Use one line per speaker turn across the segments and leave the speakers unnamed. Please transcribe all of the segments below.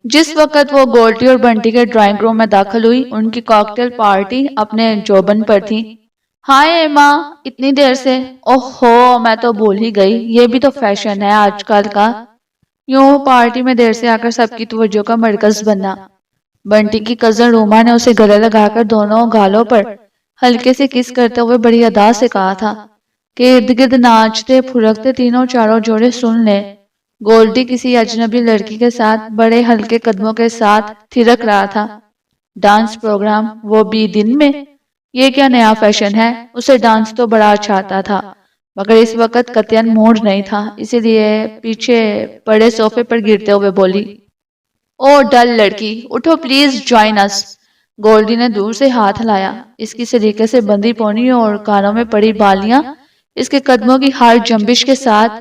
جس وقت وہ گولٹی اور بنٹی کے ڈرائنگ روم میں داخل ہوئی، ان کی کاکٹیل پارٹی اپنے جوبن پر تھی۔ ہائے ایما، اتنی دیر سے؟ اوہ ہو، میں تو بھول ہی گئی، یہ بھی تو فیشن ہے آج کل کا، یوں پارٹی میں دیر سے آ کر سب کی توجہ کا مرکز بننا۔ بنٹی کی کزن روما نے اسے گلے لگا کر دونوں گالوں پر ہلکے سے کس کرتے ہوئے بڑی ادا سے کہا تھا کہ ارد گرد ناچتے پھرکتے تینوں چاروں جوڑے سن لیں۔ گولڈی کسی اجنبی لڑکی کے ساتھ بڑے ہلکے قدموں کے ساتھ تھرک رہا تھا۔ ڈانس پروگرام، وہ بھی دن میں؟ یہ کیا نیا فیشن ہے؟ اسے ڈانس تو بڑا اچھا آتا تھا، مگر اس وقت قطعاً موڈ نہیں تھا، اسی لیے پیچھے پڑے صوفے پر گرتے ہوئے بولی، او ڈل لڑکی، اٹھو پلیز جوائن اس۔ گولڈی نے دور سے ہاتھ ہلایا۔ اس کی سلیقے سے بندھی پونی اور کانوں میں پڑی بالیاں اس کے قدموں کی ہر جنبش کے ساتھ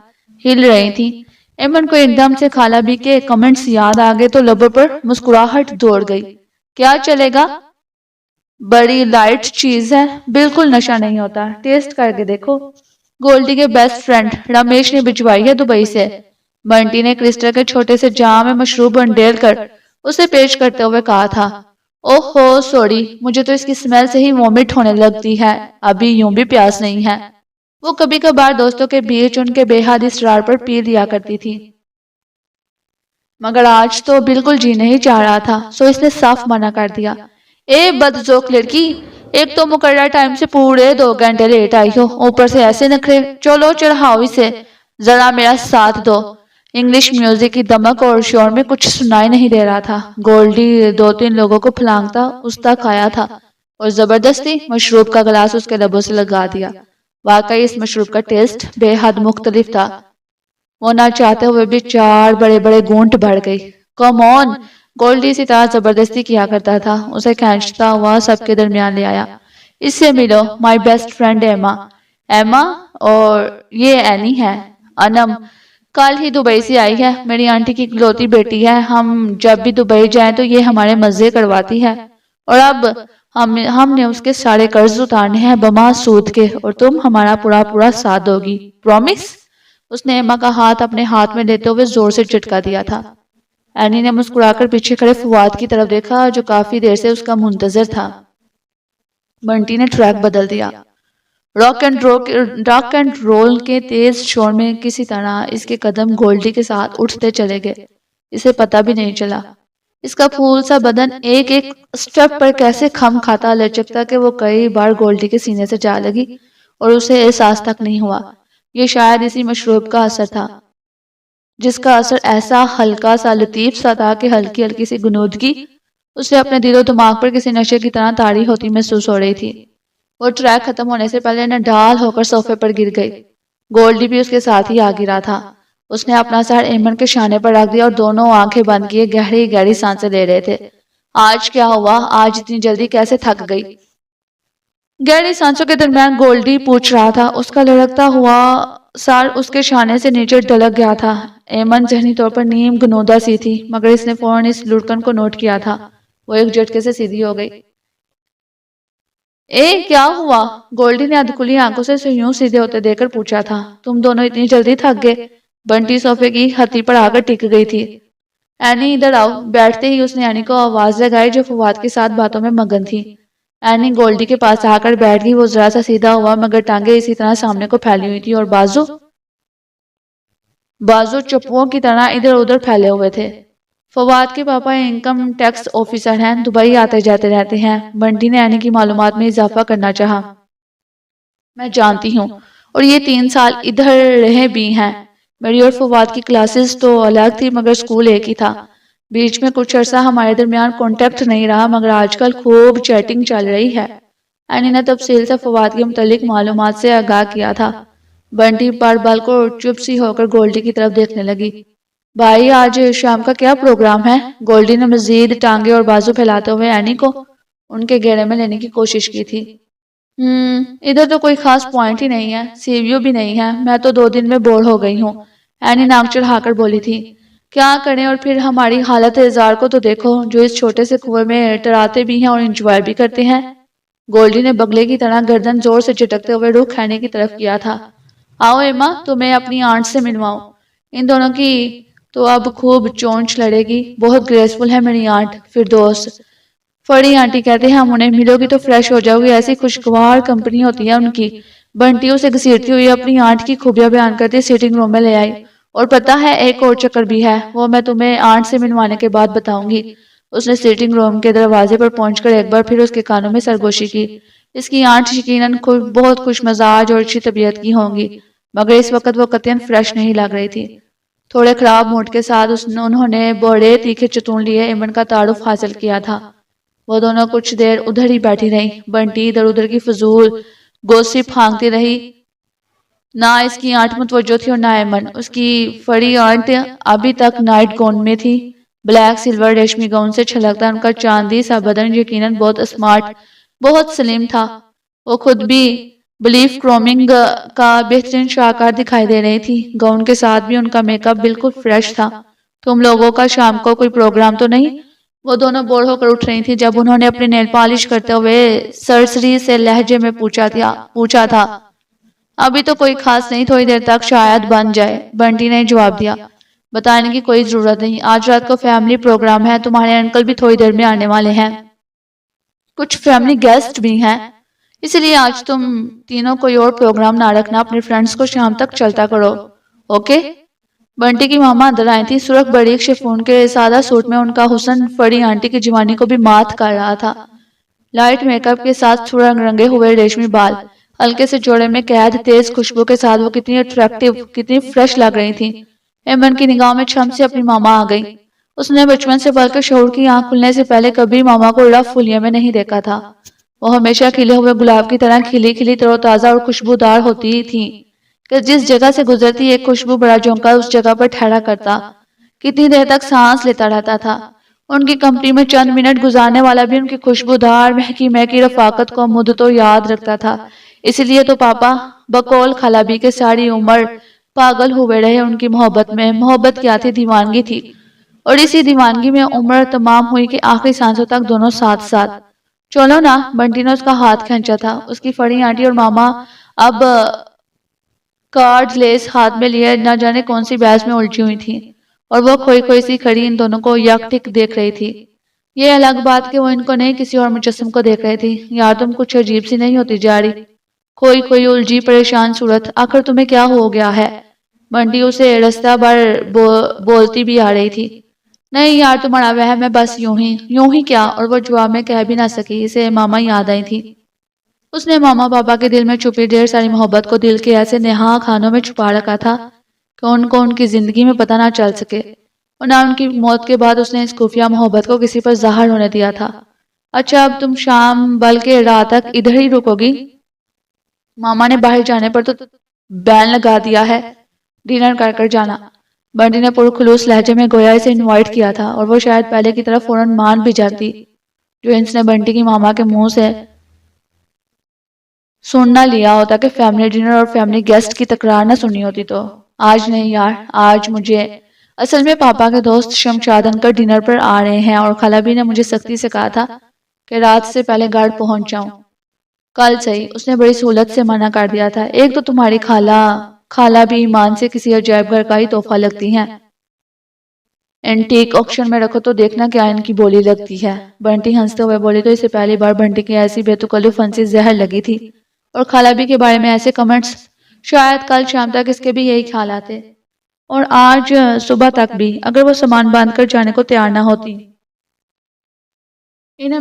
ہل رہی تھیں۔ ایمن کو ایک دم سے خالہ بی کے کمنٹس یاد آ گئے تو لبوں پر مسکراہٹ دوڑ گئی۔ کیا چلے گا؟ بڑی لائٹ چیز ہے، بالکل نشہ نہیں ہوتا، ٹیسٹ کر کے دیکھو۔ گولڈی کے بیسٹ فرینڈ رمیش نے بھجوائی ہے دبئی سے۔ بنٹی نے کرسٹل کے چھوٹے سے جام میں مشروب انڈیل کر اسے پیش کرتے ہوئے کہا تھا۔ اوہ ہو سوری، مجھے تو اس کی سمیل سے ہی وومٹ ہونے لگتی ہے، ابھی یوں بھی پیاس نہیں ہے۔ وہ کبھی کبھار دوستوں کے بیچ ان کے بے حد اصرار پر پی لیا کرتی تھی، مگر آج تو بالکل جی نہیں چاہ رہا تھا، سو اس نے صاف منع کر دیا۔ اے بدذوق لڑکی، ایک تو مقررہ ٹائم سے پورے 2 گھنٹے لیٹ آئی ہو، اوپر سے ایسے نخرے، چلو چڑھاؤ اسے، ذرا میرا ساتھ دو۔ انگلش میوزک کی دمک اور شور میں کچھ سنائی نہیں دے رہا تھا۔ گولڈی 2-3 لوگوں کو پھلانگتا اس تک آیا تھا اور زبردستی مشروب کا گلاس اس کے لبوں سے لگا دیا۔ واقعی اس مشروب کا ٹیسٹ بے حد مختلف تھا۔ وہ نہ چاہتے ہوئے بھی 4 بڑے بڑے گھونٹ بھر گئی۔ کم آن، گولڈی اسی طرح زبردستی کیا کرتا تھا، اسے کھینچتا ہوا سب کے درمیان لے آیا۔ اس سے ملو، مائی بیسٹ فرینڈ ایما۔ ایما؟ اور یہ اینی ہے؟ انم کل ہی دبئی سے آئی ہے، میری آنٹی کی اکلوتی بیٹی ہے، ہم جب بھی دبئی جائیں تو یہ ہمارے مزے کرواتی ہے، اور اب ہم نے اس کے سارے قرض اتارنے ہیں بما سود کے، اور تم ہمارا پورا پورا ساتھ دو گی، پرومس؟ اس نے ایما کا ہاتھ اپنے ہاتھ میں لیتے ہوئے زور سے جھٹکا دیا تھا۔ اینی نے مسکرا کر پیچھے کھڑے فواد کی طرف دیکھا جو کافی دیر سے اس کا منتظر تھا۔ بنٹی نے ٹریک بدل دیا۔ راک اینڈ رول کے تیز شور میں کسی طرح اس کے قدم گولڈی کے ساتھ اٹھتے چلے گئے، اسے پتہ بھی نہیں چلا۔ اس کا پھول سا بدن ایک ایک سٹیپ پر کیسے کھم کھاتا لچکتا کہ وہ کئی بار گولڈی کے سینے سے جا لگی اور اسے احساس تک نہیں ہوا۔ یہ شاید اسی مشروب کا اثر تھا، جس کا اثر ایسا ہلکا سا لطیف سا تھا کہ ہلکی ہلکی سی گنودگی اسے اپنے دل و دماغ پر کسی نشے کی طرح طاری ہوتی محسوس ہو رہی تھی۔ وہ ٹریک ختم ہونے سے پہلے نڈال ہو کر صوفے پر گر گئی۔ گولڈی بھی اس کے ساتھ ہی آ گرا تھا۔ اس نے اپنا سر ایمن کے شانے پر رکھ دیا اور دونوں آنکھیں بند کیے گہری گہری سانسیں لے رہے تھے۔ آج کیا ہوا؟ آج اتنی جلدی کیسے تھک گئی؟ گہری سانسوں کے درمیان گولڈی پوچھ رہا تھا۔ اس کا لڑکتا ہوا سر اس کے شانے سے نیچے ڈلک گیا تھا۔ ایمن ذہنی طور پر نیم گنودہ سی تھی، مگر اس نے فوراً اس لڑکن کو نوٹ کیا تھا۔ وہ ایک جھٹکے سے سیدھی ہو گئی۔ اے کیا ہوا؟ گولڈی نے ادھکھلی آنکھوں سے اسے یوں سیدھے ہوتے دیکھ کر پوچھا تھا۔ تم دونوں اتنی جلدی تھک گئے؟ بنٹی صوفے کی ہتھی پر آ کر ٹک گئی تھی۔ اینی ادھر آؤ۔ بیٹھتے ہی اس نے اینی کو آواز لگائی جو فواد کے ساتھ باتوں میں مگن تھی۔ اینی گولڈی کے پاس آ کر بیٹھ گئی۔ وہ ذرا سا سیدھا ہوا مگر ٹانگیں اسی طرح سامنے کو پھیلی ہوئی تھی اور بازو چپوؤں کی طرح ادھر ادھر پھیلے ہوئے تھے۔ فواد کے پاپا انکم ٹیکس آفیسر ہیں، دبئی آتے جاتے رہتے ہیں۔ بنٹی نے اینی کی معلومات میں اضافہ کرنا چاہا۔ میں جانتی ہوں، اور یہ 3 سال ادھر رہے بھی ہیں۔ میری اور فواد کی کلاسز تو الگ تھی مگر اسکول ایک ہی تھا۔ بیچ میں کچھ عرصہ ہمارے درمیان کانٹیکٹ نہیں رہا مگر آج کل خوب چیٹنگ چل رہی ہے۔ اینی نے تفصیل سے فواد کے متعلق معلومات سے آگاہ کیا تھا۔ بنٹی پر بال کو چپ سی ہو کر گولڈی کی طرف دیکھنے لگی۔ بھائی آج شام کا کیا پروگرام ہے؟ گولڈی نے مزید ٹانگیں اور بازو پھیلاتے ہوئے اینی کو ان کے گھیرے میں لینے کی کوشش کی تھی۔ ادھر تو کوئی خاص پوائنٹ ہی نہیں ہے، سی ویو بھی نہیں ہے، میں تو 2 دن میں بور ہو گئی ہوں، اینی ناک چڑھا کر بولی تھی۔ کیا کریں، اور پھر ہماری حالت اظہار کو تو دیکھو، جو اس چھوٹے سے کنویں میں ٹراتے بھی ہیں اور انجوائے بھی کرتے ہیں۔ گولڈی نے بگلے کی طرح گردن زور سے جھٹکتے ہوئے رخ اینی کی طرف کیا تھا۔ آؤ ایما، تمہیں اپنی آنٹ سے ملواؤں۔ ان دونوں کی تو اب خوب چونچ لڑے گی. بہت گریسفل ہے میری آنٹ فردوس. فڑی آنٹی کہتے ہیں ہم انہیں ملو گی تو فریش ہو جاؤ گی. ایسی خوشگوار کمپنی ہوتی ہے ان کی. بنٹی اسے گھسیٹتی ہوئی اپنی آنٹ کی خوبیاں بیان کرتی سیٹنگ روم میں لے آئی. اور پتہ ہے ایک اور چکر بھی ہے، وہ میں تمہیں آنٹ سے ملوانے کے بعد بتاؤں گی. اس نے سیٹنگ روم کے دروازے پر پہنچ کر ایک بار پھر اس کے کانوں میں سرگوشی کی. اس کی آنٹ یقیناً بہت خوش مزاج اور اچھی طبیعت کی ہوں گی، مگر اس وقت وہ قطعاً فریش نہیں لگ رہی تھی. تھوڑے خراب موڈ کے ساتھ انہوں نے بڑے تیکھے چتون لیے ایمن کا تعارف حاصل کیا تھا. وہ دونوں کچھ دیر ادھر ہی بیٹھی رہیں. بنٹی ادھر ادھر کی فضول گوسپ پھانکتی رہی. نہ اس کی آنٹ متوجہ تھی اور نہ ایمن. اس کی فڑی آنٹ ابھی تک نائٹ گون میں تھی. بلیک سلور ریشمی گاؤن سے چھلکتا ان کا چاندی سا بدن یقیناً بہت اسمارٹ، بہت سلیم تھا. وہ خود بھی بلیف کرومنگ کا بہترین شاہکار دکھائی دے رہی تھی. گاؤن کے ساتھ بھی ان کا میک اپ بالکل فریش تھا. تم لوگوں کا شام کو کوئی پروگرام تو نہیں؟ وہ دونوں بور ہو کر اٹھ رہی تھی جب انہوں نے اپنی نیل پالش کرتے ہوئے سرسری سے لہجے میں پوچھا تھا. ابھی تو کوئی خاص نہیں، تھوڑی دیر تک شاید بن جائے. بنٹی نے جواب دیا. بتانے کی کوئی ضرورت نہیں، آج رات کو فیملی پروگرام ہے. تمہارے انکل بھی تھوڑی دیر میں آنے والے ہیں، کچھ فیملی گیسٹ بھی ہیں، اس لیے آج تم تینوں کوئی اور پروگرام نہ رکھنا. اپنے فرینڈز کو شام تک چلتا کرو، اوکے؟ بنٹی کی ماما اندر آئی تھی. سرخ بڑی شفون کے سادہ سوٹ میں ان کا حسن فڑی آنٹی کی جوانی کو بھی مات کر رہا تھا. لائٹ میک اپ کے ساتھ تھوڑا رنگے ہوئے ریشمی بال ہلکے سے جوڑے میں قید، تیز خوشبو کے ساتھ وہ کتنی اٹریکٹیو، کتنی فریش لگ رہی تھی. ایمن کی نگاہوں میں چھم سے اپنی ماما آ گئی. اس نے بچپن سے بلکہ شعور کی آنکھ کھلنے سے پہلے کبھی ماما کو رف حلیے میں نہیں دیکھا تھا. وہ ہمیشہ کھلے ہوئے گلاب کی طرح کھلی کھلی تر و تازہ اور خوشبودار ہوتی تھی کہ جس جگہ سے گزرتی ایک خوشبو بڑا جھونکا اس جگہ پر ٹھہرا کرتا. کتنی دیر تک سانس لیتا رہتا تھا. ان کی کمپنی میں چند منٹ گزارنے والا بھی ان کی خوشبودار مہکی مہکی رفاقت کو مدتوں یاد رکھتا تھا. اس لیے تو پاپا بقول خالابی کے ساری عمر پاگل ہوئے رہے ان کی محبت میں. محبت کیا تھی، دیوانگی تھی. اور اسی دیوانگی میں عمر تمام ہوئی کہ آخری سانسوں تک دونوں ساتھ ساتھ. چلو نا، بنٹی نے اس کا ہاتھ کھینچا تھا. اس کی فڑی آنٹی اور ماما اب کارڈ لیس ہاتھ میں لیے نہ جانے کون سی بحث میں الجھی ہوئی تھی، اور وہ کھوئی کھوئی سی کھڑی ان دونوں کو یک ٹک دیکھ رہی تھی. یہ الگ بات کہ وہ ان کو نہیں کسی اور مجسم کو دیکھ رہی تھی. یار تم کچھ عجیب سی نہیں ہوتی جا رہی؟ کوئی الجھی پریشان صورت. آخر تمہیں کیا ہو گیا ہے؟ بنٹی اسے رستہ بھر بولتی بھی آ رہی تھی. نہیں یار تمہارا وہم ہے، بس یوں ہی کیا. اور وہ جواب میں کہہ بھی نہ سکی. اسے ماما یاد آئی تھی. اس نے ماما پاپا کے دل میں چھپی ڈھیر ساری محبت کو دل کے ایسے نہا خانوں میں چھپا رکھا تھا کہ ان کو ان کی زندگی میں پتہ نہ چل سکے، اور نہ ان کی موت کے بعد اس نے اس خفیہ محبت کو کسی پر ظاہر ہونے دیا تھا. اچھا اب تم شام بلکہ رات تک ادھر ہی رکو گی؟ ماما نے باہر جانے پر تو بین لگا دیا ہے، ڈنر کر کر جانا. بنٹی نے پرخلوص لہجے میں گویا اسے انوائٹ کیا تھا، اور وہ شاید پہلے کی طرح فوراً مان بھی جاتی. جوینس نے بنٹی کی ماما کے منہ سے سننا لیا ہوتا کہ فیملی ڈنر اور فیملی گیسٹ کی تکرار نہ سنی ہوتی. تو آج نہیں یار، آج مجھے اصل میں پاپا کے دوست شمشاد انکل ڈنر پر آ رہے ہیں، اور خالابی نے مجھے سختی سے کہا تھا کہ رات سے پہلے گھر پہنچ جاؤں. کل صحیح، اس نے بڑی سہولت سے منع کر دیا تھا. ایک تو تمہاری خالہ بھی ایمان سے کسی عجائب گھر کا ہی تحفہ لگتی ہیں. اینٹیک آکشن میں رکھو تو دیکھنا کیا ان کی بولی لگتی ہے. بنٹی ہنستے ہوئے بولی. تو اسے پہلی بار بنٹی کی ایسی بے تکلف ہنسی زہر لگی تھی. اور خالابی کے بارے میں ایسے کمنٹس، شاید کل شام تک اس کے بھی یہی خیال آتے، اور آج صبح تک بھی، اگر وہ سامان باندھ کر جانے کو تیار نہ ہوتی. انہیں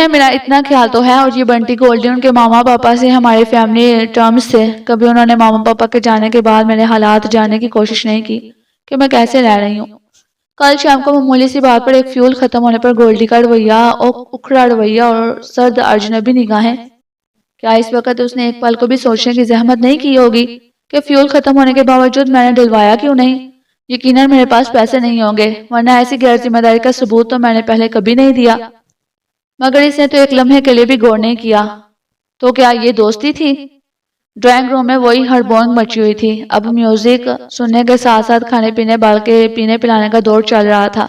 میرا اتنا خیال تو ہے. اور یہ بنٹی گولڈی ان کے ماما پاپا سے، ہمارے فیملی ٹرمز سے، کبھی انہوں نے ماما پاپا کے جانے کے بعد میرے حالات جاننے کی کوشش نہیں کی کہ میں کیسے رہ رہی ہوں. کل شام کو معمولی سی بات پر ایک فیول ختم ہونے پر گولڈی کا رویہ، اکھڑا رویہ اور سرد اجنبی نگاہیں. کیا اس وقت اس نے ایک پل کو بھی سوچنے کی زحمت نہیں کی ہوگی کہ فیول ختم ہونے کے باوجود میں نے ڈلوایا کیوں نہیں؟ یقیناً میرے پاس پیسے نہیں ہوں گے، ورنہ ایسی غیر ذمہ داری کا ثبوت تو میں نے پہلے کبھی نہیں دیا. مگر اس نے تو ایک لمحے کے لیے بھی غور نہیں کیا. تو کیا یہ دوستی تھی؟ ڈرائنگ روم میں وہی ہڑبونگ مچی ہوئی تھی. اب میوزک سننے کے ساتھ ساتھ کھانے پینے بلکہ پینے پلانے کا دور چل رہا تھا.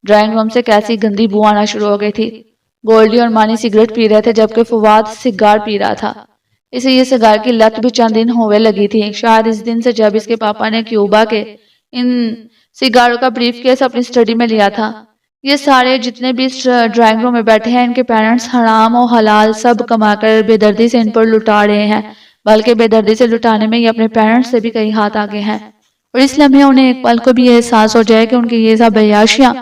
ڈرائنگ روم سے کیسی گندی بو آنا شروع ہو گئی تھی. گولڈی اور مانی سگریٹ پی رہے تھے جبکہ فواد سگار پی رہا تھا. اسے یہ سگار کی لت بھی چند دن ہوئے لگی تھی، شاید اس دن سے جب اس کے پاپا نے کیوبا کے ان سگاروں کا بریف کیس اپنی اسٹڈی میں لیا تھا۔ یہ سارے جتنے بھی اس ڈرائنگ روم میں بیٹھے ہیں، ان کے پیرنٹس حرام و حلال سب کما کر بے دردی سے ان پر لٹا رہے ہیں، بلکہ بے دردی سے لٹانے میں یہ اپنے پیرنٹس سے بھی کئی ہاتھ آگے ہیں۔ اور اس لمحے انہیں ایک پل کو بھی یہ احساس ہو جائے کہ ان کی یہ سب عیاشیاں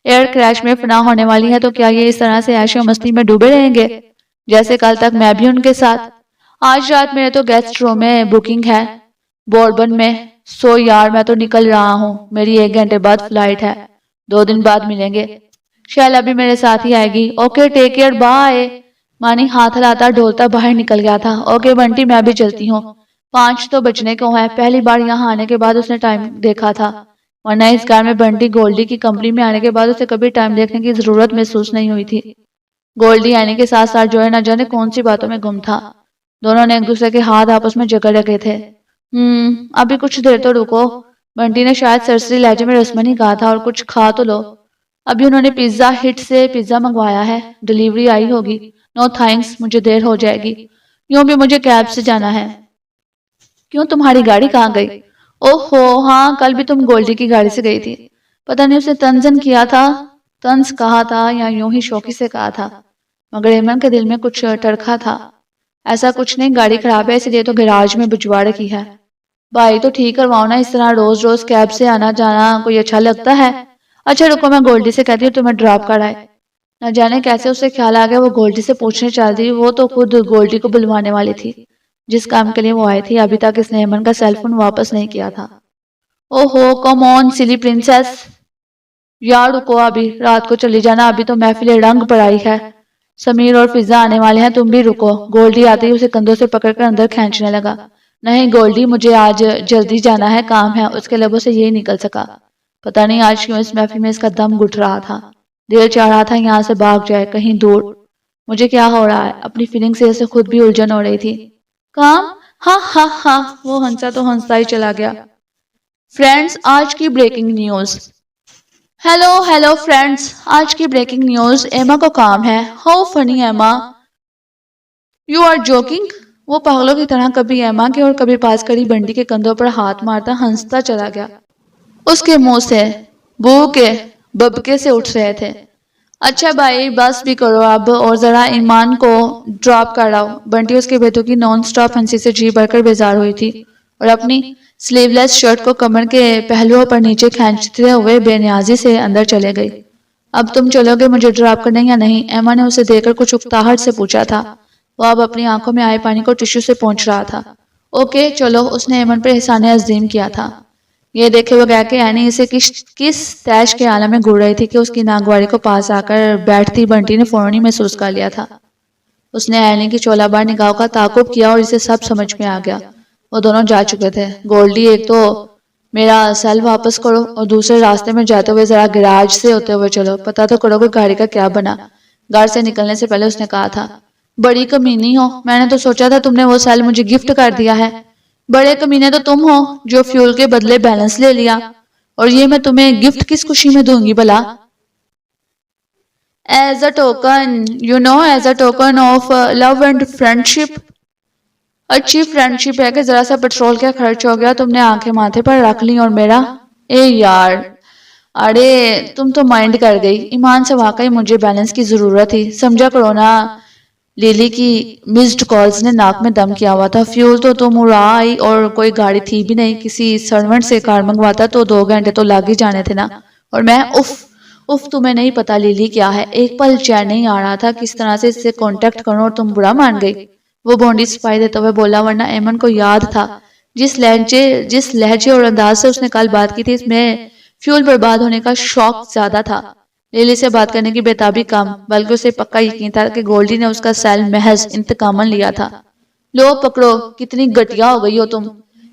ایئر کریش میں فنا ہونے والی ہے، تو کیا یہ اس طرح سے عیش و مستی میں ڈوبے رہیں گے جیسے کل تک میں بھی ان کے ساتھ؟ آج رات میرے تو گیسٹ روم میں بکنگ ہے بوربن میں، سو یار میں تو نکل رہا ہوں، میری 1 گھنٹے بعد فلائٹ ہے، 2 دن بعد ملیں گے، شیلا بھی میرے ساتھ ہی آئے گی، اوکے ٹیک کیئر بائے۔ مانی ہاتھ ہلاتا ڈھولتا باہر نکل گیا تھا۔ اوکے بنٹی میں بھی چلتی ہوں، 5 تو بجنے کو ہے۔ پہلی بار یہاں آنے کے بعد اس نے ٹائم دیکھا تھا، ورنہ اس گھر میں بنٹی گولڈی کی کمپنی میں آنے کے بعد اسے کبھی ٹائم دیکھنے کی ضرورت محسوس نہیں ہوئی تھی۔ گولڈی آنے کے ساتھ ساتھ جو ہے نہ جانے کون سی باتوں میں گم تھا۔ دونوں نے ایک دوسرے کے ہاتھ آپس میں جکڑ رکھے تھے۔ ابھی کچھ دیر تو رکو، بنٹی نے شاید سرسری لہجے میں رسمن ہی کہا تھا، اور کچھ کھا تو لو۔ ابھی انہوں نے پیزا ہٹ سے پیزا منگوایا ہے، ڈیلیوری آئی ہوگی۔ نو تھینکس، مجھے دیر ہو جائے گی، یوں بھی مجھے کیب سے جانا ہے۔ کیوں تمہاری گاڑی کہاں گئی؟ اوہو ہاں، کل بھی تم گولڈی کی گاڑی سے گئی تھی۔ پتہ نہیں اسے تنزن کیا تھا، طنز کہا تھا، یا یوں ہی شوخی سے کہا تھا، مگر ایمن کے دل میں کچھ ٹرکھا تھا۔ ایسا کچھ نہیں، گاڑی خراب ہے اس لیے تو گیراج میں بھجوا رکھی ہے۔ بھائی تو ٹھیک کرواؤ نا، اس طرح روز روز کیب سے آنا جانا کوئی اچھا لگتا ہے؟ اچھا رکو میں گولڈی سے کہتی ہوں تمہیں ڈراپ کرائے۔ نہ جانے کیسے اسے خیال آ گیا وہ گولڈی سے پوچھنے چل دی، وہ تو خود گولڈی کو بلوانے والی تھی جس کام کے لیے وہ آئی تھی۔ ابھی تک اس نے ایمن کا سیل فون واپس نہیں کیا تھا۔ اوہو کم آن سلی پرنسس، یار رکو، ابھی رات کو چلی جانا، ابھی تو محفل رنگ پر آئی ہے، سمیر اور فضا آنے والے ہیں، تم بھی رکو۔ گولڈی آتے ہی اسے کندھوں سے پکڑ کر اندر کھینچنے لگا۔ نہیں گولڈی، مجھے آج جلدی جانا ہے، کام ہے۔ اس کے لبوں سے یہی نکل سکا۔ پتہ نہیں آج کیوں اس محفل میں اس کا دم گھٹ رہا تھا، دل چاہ رہا تھا یہاں سے بھاگ جائے کہیں دور۔ مجھے کیا ہو رہا ہے؟ اپنی فیلنگ سے اسے خود بھی الجھن ہو رہی تھی۔ کام؟ ہاں ہاں ہاں، وہ ہنسا تو ہنستا ہی چلا گیا۔ فرینڈز آج کی breaking news. Hello hello friends, آج کی بریکنگ نیوز، ایما کو کام ہے۔ ہاؤ فنی ایما، یو آر جوکنگ؟ وہ پاگلوں کی طرح کبھی ایما کے اور کبھی پاس کھڑی بنٹی کے کندھوں پر ہاتھ مارتا ہنستا چلا گیا۔ اس کے منہ سے بو کے ببکے سے اٹھ رہے تھے۔ اچھا بھائی بس بھی کرو اب، اور ذرا ایمان کو ڈراپ کراؤ۔ بنٹی اس کے بیٹوں کی نان سٹاپ ہنسی سے جی بھر کر بیزار ہوئی تھی، اور اپنی سلیو لیس شرٹ کو کمر کے پہلوؤں پر نیچے کھینچتے ہوئے بے نیازی سے اندر چلے گئی۔ اب تم چلو گے مجھے ڈراپ کرنے یا نہیں؟ ایما نے اسے دیکھ کر کچھ اکتاہٹ سے پوچھا تھا۔ وہ اب اپنی آنکھوں میں آئے پانی کو ٹشو سے پونچھ رہا تھا۔ اوکے چلو، اس نے ایمن پر احسان عظیم کیا تھا۔ یہ دیکھے بغیر کہ اینی اسے کس تیش کے عالم میں گڑ رہی تھی کہ اس کی ناگواری کو پاس آ کر بیٹھتی بنٹی نے فوراً ہی محسوس کر لیا تھا۔ اس نے اینی کی چولہ بار نگاہوں کا تعاقب کیا اور اسے سب سمجھ میں آ گیا۔ وہ دونوں جا چکے تھے۔ گولڈی ایک تو میرا سیل واپس کرو، اور دوسرے راستے میں جاتے ہوئے ذرا گراج سے ہوتے ہوئے چلو، پتہ تو کرو کہ گاڑی کا کیا بنا۔ گھر سے نکلنے سے پہلے اس نے کہا تھا۔ بڑی کمینی ہو، میں نے تو سوچا تھا تم نے وہ سیل مجھے گفٹ کر دیا ہے۔ بڑے کمینے تو تم ہو جو فیول کے بدلے بیلنس لے لیا، اور یہ میں تمہیں گفٹ کس خوشی میں دوں گی بلا؟ As a token, you know, as a token of love and friendship. اچھی فرینڈشپ ہے کہ ذرا سا پیٹرول کا خرچ ہو گیا تم نے آنکھیں ماتھے پر رکھ لی، اور میرا اے یار، ارے تم تو مائنڈ کر گئی۔ ایمان سے واقعی مجھے بیلنس کی ضرورت تھی، سمجھا کرو نا۔ لیلی کی مسڈ کالز نے ناک میں دم کیا ہوا تھا۔ فیول تو تم اڑا آئی، اور کوئی گاڑی تھی بھی نہیں، کسی سرونٹ سے کار منگواتا تو 2 گھنٹے تو لگ ہی جانے تھے نا۔ اور میں اف تمہیں نہیں پتا لیلی کیا ہے، ایک پل چین نہیں آ رہا تھا کس طرح سے اس سے کانٹیکٹ کروں، اور تم برا مان گئی۔ وہ بونڈی صفائی دیتے ہوئے بولا، ورنہ ایمن کو یاد تھا جس لہجے اور انداز سے اس نے کل بات کی تھی، اس میں فیول برباد ہونے کا شوق زیادہ تھا، لیلی سے بات کرنے کی بےتابی کم، بلکہ اسے پکا یقین تھا کہ گولڈی نے اس کا سیل محض انتقاماً لیا تھا۔ لو پکڑو، کتنی گٹیا ہو گئی ہو تم۔